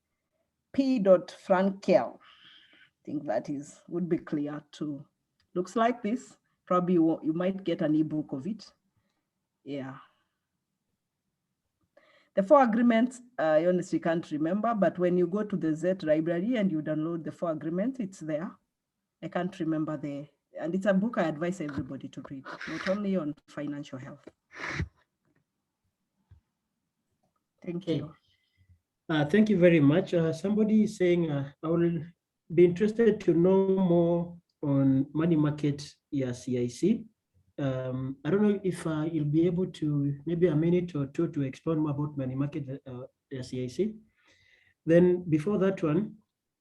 P. Frankel. I think that would be clear too. Looks like this. Probably you might get an ebook of it. Yeah. The 4 agreements, I honestly can't remember, but when you go to the Z library and you download the 4 agreements, it's there. I can't remember and it's a book I advise everybody to read, not only on financial health. Thank you. Thank you very much. Somebody is saying, I will be interested to know more on money market CIC. I don't know if you'll be able to, maybe a minute or 2 to explain more about money market CIC. Then before that one,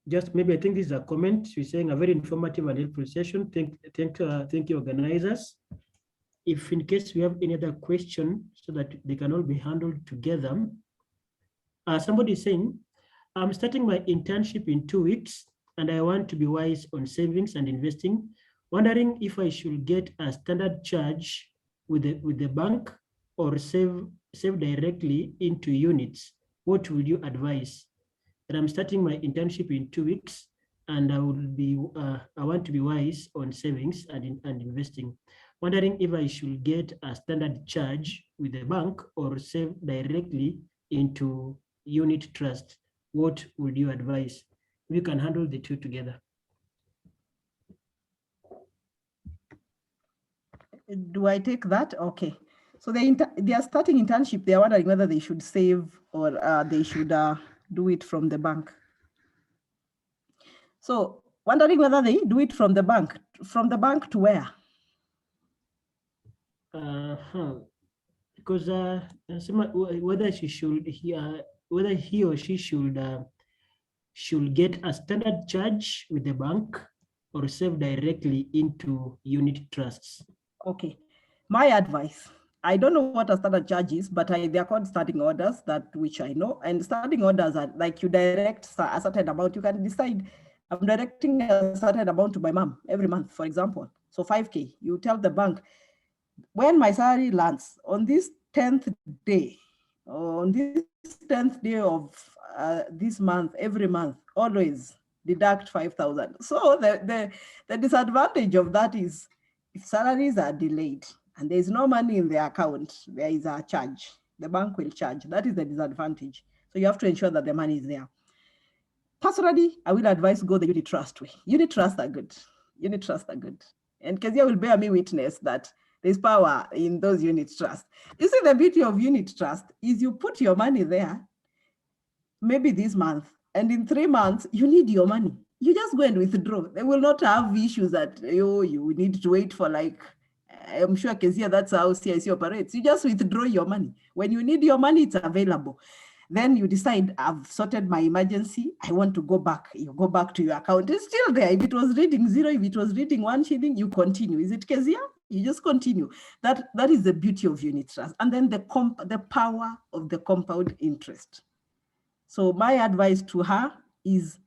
just maybe I think this is a comment. She's saying a very informative and helpful session. Thank you, organizers. If in case we have any other question so that they can all be handled together. Somebody is saying, I'm starting my internship in 2 weeks and I want to be wise on savings and investing. Wondering if I should get a standard charge with the bank or save directly into units. What would you advise? And I'm starting my internship in 2 weeks and I want to be wise on savings and investing. Wondering if I should get a standard charge with the bank or save directly into unit trust. What would you advise? We can handle the 2 together. Do I take that? Okay. So they are starting internship. They are wondering whether they should save or they should do it from the bank. So wondering whether they do it from the bank. From the bank to where? Because whether he or she should get a standard charge with the bank or save directly into unit trusts. Okay, my advice. I don't know what a standard charge is, but they are called starting orders, that which I know. And starting orders are like you direct a certain amount. You can decide, I'm directing a certain amount to my mom every month, for example. So 5K, you tell the bank, when my salary lands on this 10th day, on this 10th day of this month, every month, always deduct 5,000. So the disadvantage of that is if salaries are delayed and there's no money in the account, there is a charge. The bank will charge. That is the disadvantage. So you have to ensure that the money is there. Personally, I will advise go the unit trust way. Unit trusts are good. Unit trusts are good. And Kezia will bear me witness that there's power in those unit trusts. You see, the beauty of unit trust is you put your money there, maybe this month, and in 3 months, you need your money. You just go and withdraw. They will not have issues that you need to wait for, like, I'm sure Kezia, that's how CIC operates. You just withdraw your money. When you need your money, it's available. Then you decide, I've sorted my emergency, I want to go back. You go back to your account. It's still there. If it was reading 0, if it was reading 1 shilling, you continue. Is it Kezia? You just continue. That is the beauty of unit trust. And then the power of the compound interest. So my advice to her is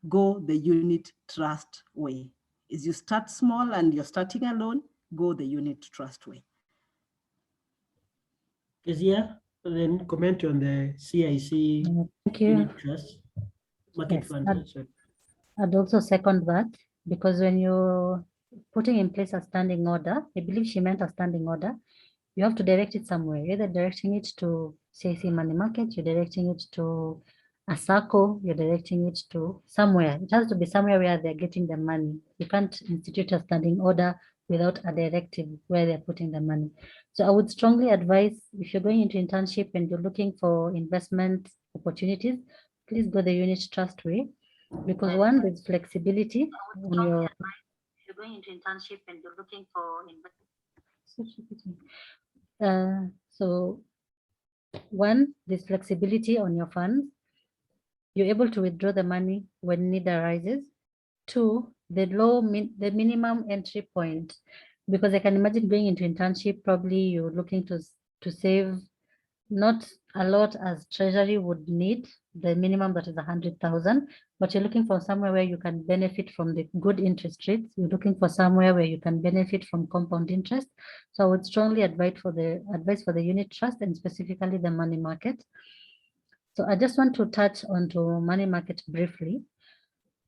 go the unit trust way. Is you start small and you're starting alone, go the unit trust way. Kezia, then comment on the CIC Thank you. unit trust market Yes, funds. I'd also second that, because when you're putting in place a standing order, I believe she meant a standing order, you have to direct it somewhere, either directing it to CIC money market, you're directing it to a SACCO, you're directing it to somewhere. It has to be somewhere where they're getting the money. You can't institute a standing order without a directive where they're putting the money. So I would strongly advise, if you're going into internship and you're looking for investment opportunities, please go the unit trust way, because one, there's flexibility on your. If you're going into internship and you're looking for investment, so one, there's flexibility on your funds. You're able to withdraw the money when need arises. Two, the minimum entry point, because I can imagine going into internship, probably you're looking to save not a lot as treasury would need, the minimum that is 100,000, but you're looking for somewhere where you can benefit from the good interest rates. You're looking for somewhere where you can benefit from compound interest. So I would strongly advise for the unit trust and specifically the money market. So I just want to touch onto money market briefly.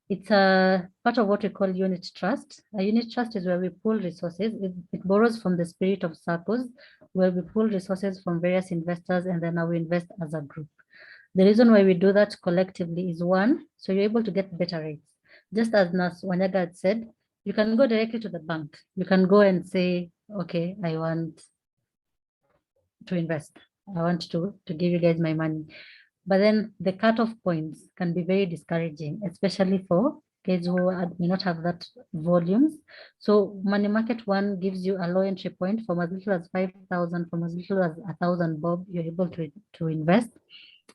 It's a part of what we call unit trust. A unit trust is where we pool resources. It borrows from the spirit of SACCOs, where we pool resources from various investors and then now we invest as a group. The reason why we do that collectively is one, so you're able to get better rates. Just as Nurse Wanyaga had said, you can go directly to the bank. You can go and say, okay, I want to invest. I want to give you guys my money. But then the cutoff points can be very discouraging, especially for kids who may not have that volumes. So money market one gives you a low entry point from as little as 5,000, from as little as 1,000 bob, you're able to invest.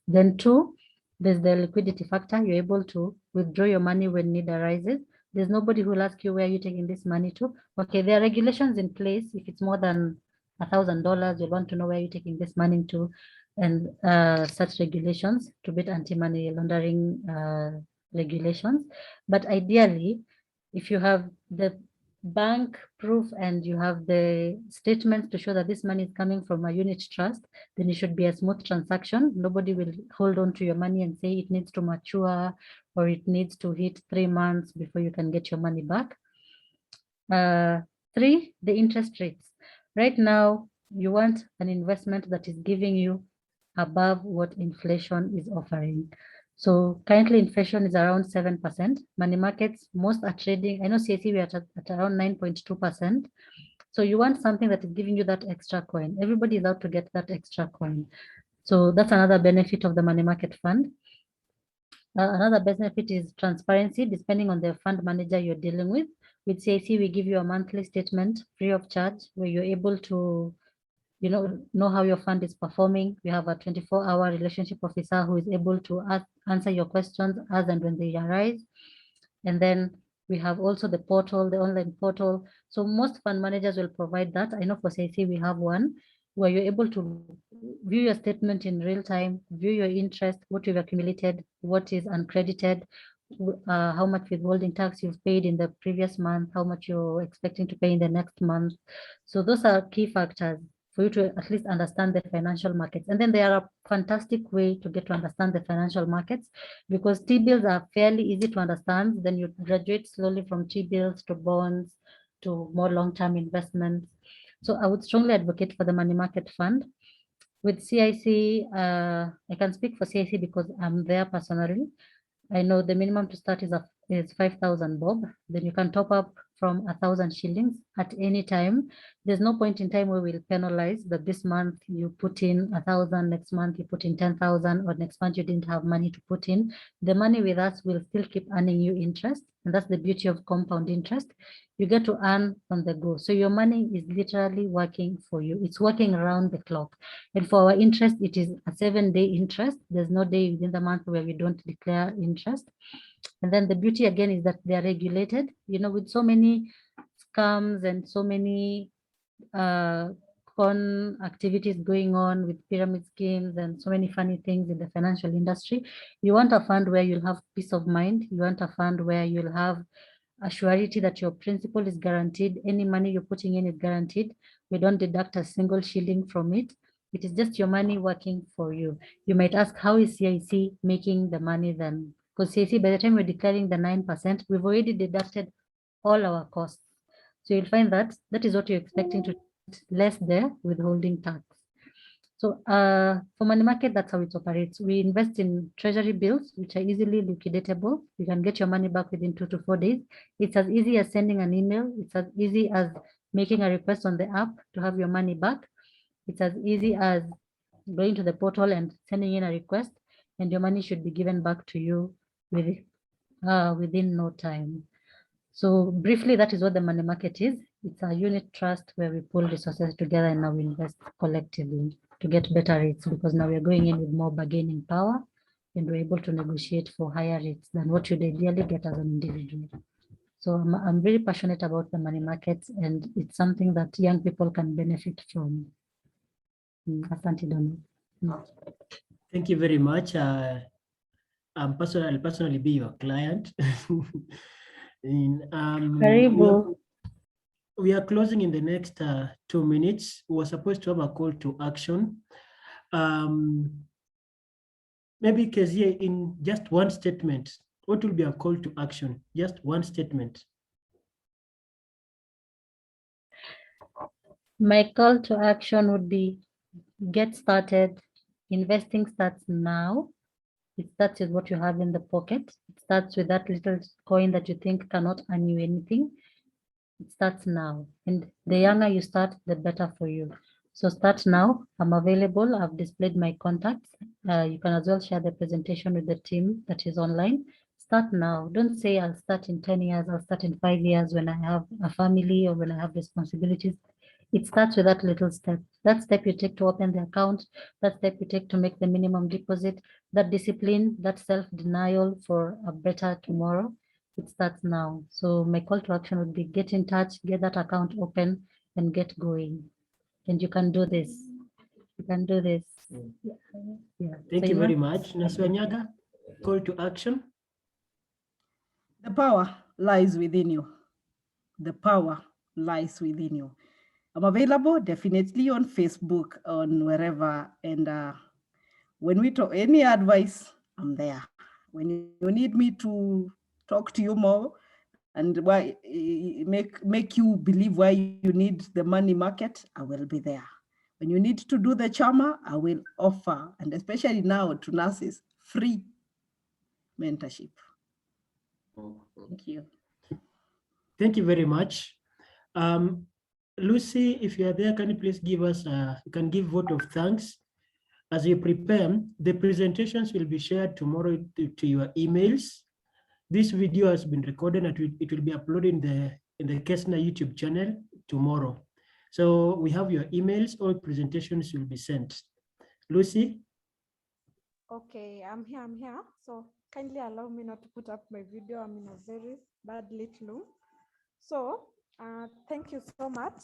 Then two, there's the liquidity factor. You're able to withdraw your money when need arises. There's nobody who will ask you, where are you taking this money to? Okay, there are regulations in place. If it's more than $1,000, you'll want to know where you're taking this money to, and such regulations to beat anti-money laundering regulations. But ideally, if you have the bank proof and you have the statements to show that this money is coming from a unit trust, then it should be a smooth transaction. Nobody will hold on to your money and say it needs to mature or it needs to hit 3 months before you can get your money back. Three, the interest rates. Right now, you want an investment that is giving you above what inflation is offering. So currently inflation is around 7%. Money markets, most are trading. I know CAC we are at around 9.2%. So you want something that is giving you that extra coin. Everybody is out to get that extra coin. So that's another benefit of the money market fund. Another benefit is transparency, depending on the fund manager you're dealing with. With CAC, we give you a monthly statement free of charge where you're able to know how your fund is performing. We have a 24-hour relationship officer who is able to answer your questions as and when they arise. And then we have also the portal, the online portal. So most fund managers will provide that. I know for CAC we have one where you're able to view your statement in real time, view your interest, what you've accumulated, what is uncredited, how much withholding tax you've paid in the previous month, how much you're expecting to pay in the next month. So those are key factors for you to at least understand the financial markets. And then they are a fantastic way to get to understand the financial markets, because T-bills are fairly easy to understand. Then you graduate slowly from T-bills to bonds to more long-term investments. So I would strongly advocate for the money market fund. With CIC, I can speak for CIC because I'm there personally. I know the minimum to start is 5,000 bob. Then you can top up from 1,000 shillings at any time. There's no point in time where we'll penalize that this month you put in 1,000, next month you put in 10,000, or next month you didn't have money to put in. The money with us will still keep earning you interest. And that's the beauty of compound interest. You get to earn on the go. So your money is literally working for you. It's working around the clock. And for our interest, it is a 7-day interest. There's no day within the month where we don't declare interest. And then the beauty again is that they are regulated, with so many scams and so many con activities going on with pyramid schemes and so many funny things in the financial industry. You want a fund where you'll have peace of mind. You want a fund where you'll have a surety that your principal is guaranteed. Any money you're putting in is guaranteed. We don't deduct a single shilling from it. It is just your money working for you. You might ask, how is CIC making the money then? Because CIC, by the time we're declaring the 9%, we've already deducted all our costs. So you'll find that is what you're expecting to get less the withholding tax. So for money market, that's how it operates. We invest in treasury bills, which are easily liquidatable. You can get your money back within 2 to 4 days. It's as easy as sending an email. It's as easy as making a request on the app to have your money back. It's as easy as going to the portal and sending in a request, and your money should be given back to you within no time. So briefly, that is what the money market is. It's a unit trust where we pull resources together and now we invest collectively to get better rates, because now we're going in with more bargaining power and we're able to negotiate for higher rates than what you'd ideally get as an individual. So I'm very passionate about the money markets, and it's something that young people can benefit from. Asante Donna. Thank you very much. I'll personally be your client. Karibu. We are closing in the next 2 minutes. We were supposed to have a call to action. Maybe Kezia, in just one statement, what will be a call to action? Just one statement. My call to action would be get started. Investing starts now. It starts with what you have in the pocket. It starts with that little coin that you think cannot earn you anything. It starts now. And the younger you start, the better for you. So start now. I'm available. I've displayed my contacts. You can as well share the presentation with the team that is online. Start now. Don't say I'll start in 10 years, I'll start in 5 years when I have a family or when I have responsibilities. It starts with that little step. That step you take to open the account, that step you take to make the minimum deposit, that discipline, that self-denial for a better tomorrow. It starts now. So my call to action would be get in touch, get that account open and get going. And you can do this. You can do this. Yeah. Thank you very much. Naswanyaga, call to action. The power lies within you. The power lies within you. I'm available definitely on Facebook, on wherever. And when we talk any advice, I'm there. When you need me to talk to you more and why make you believe why you need the money market, I will be there. When you need to do the charmer, I will offer, and especially now to nurses, free mentorship. Thank you. Thank you very much. Lucy, if you are there, can you please give us, you can give vote of thanks. As you prepare, the presentations will be shared tomorrow to your emails. This video has been recorded and it will be uploaded in the KESNNUR YouTube channel tomorrow. So we have your emails, all presentations will be sent. Lucy? Okay, I'm here. So kindly allow me not to put up my video. I'm in a very bad lit room. So thank you so much,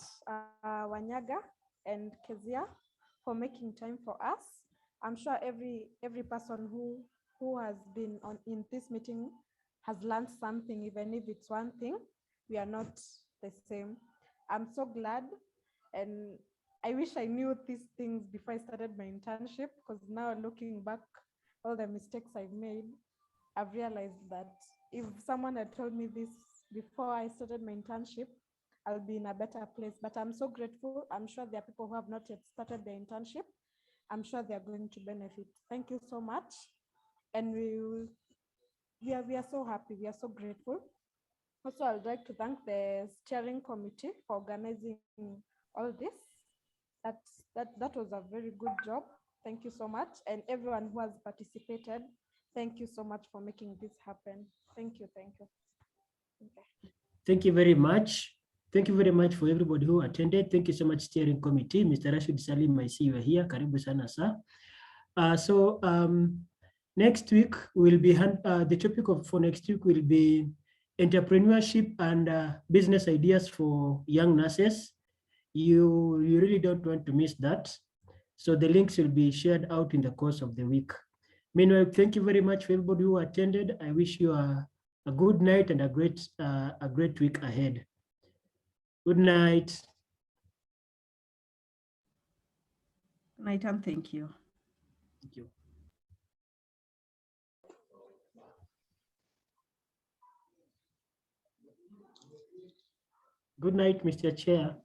Wanyaga and Kezia, for making time for us. I'm sure every person who has been in this meeting has learned something, even if it's one thing. We are not the same. I'm so glad, and I wish I knew these things before I started my internship, because now looking back, all the mistakes I've made, I've realized that if someone had told me this before I started my internship, I'll be in a better place. But I'm so grateful. I'm sure there are people who have not yet started their internship. I'm sure they're going to benefit. Thank you so much. And we are so happy. We are so grateful. Also, I'd like to thank the steering committee for organizing all this. That was a very good job. Thank you so much. And everyone who has participated, thank you so much for making this happen. Thank you. Okay. Thank you very much. Thank you very much for everybody who attended. Thank you so much, steering committee. Mr. Rashid Salim, I see you are here. Karibu sana, sir. Next week will be, the topic for next week will be entrepreneurship and business ideas for young nurses. You really don't want to miss that. So the links will be shared out in the course of the week. Meanwhile, thank you very much for everybody who attended. I wish you a good night and a great week ahead. Good night. Good night and thank you. Thank you. Good night, Mr. Chair.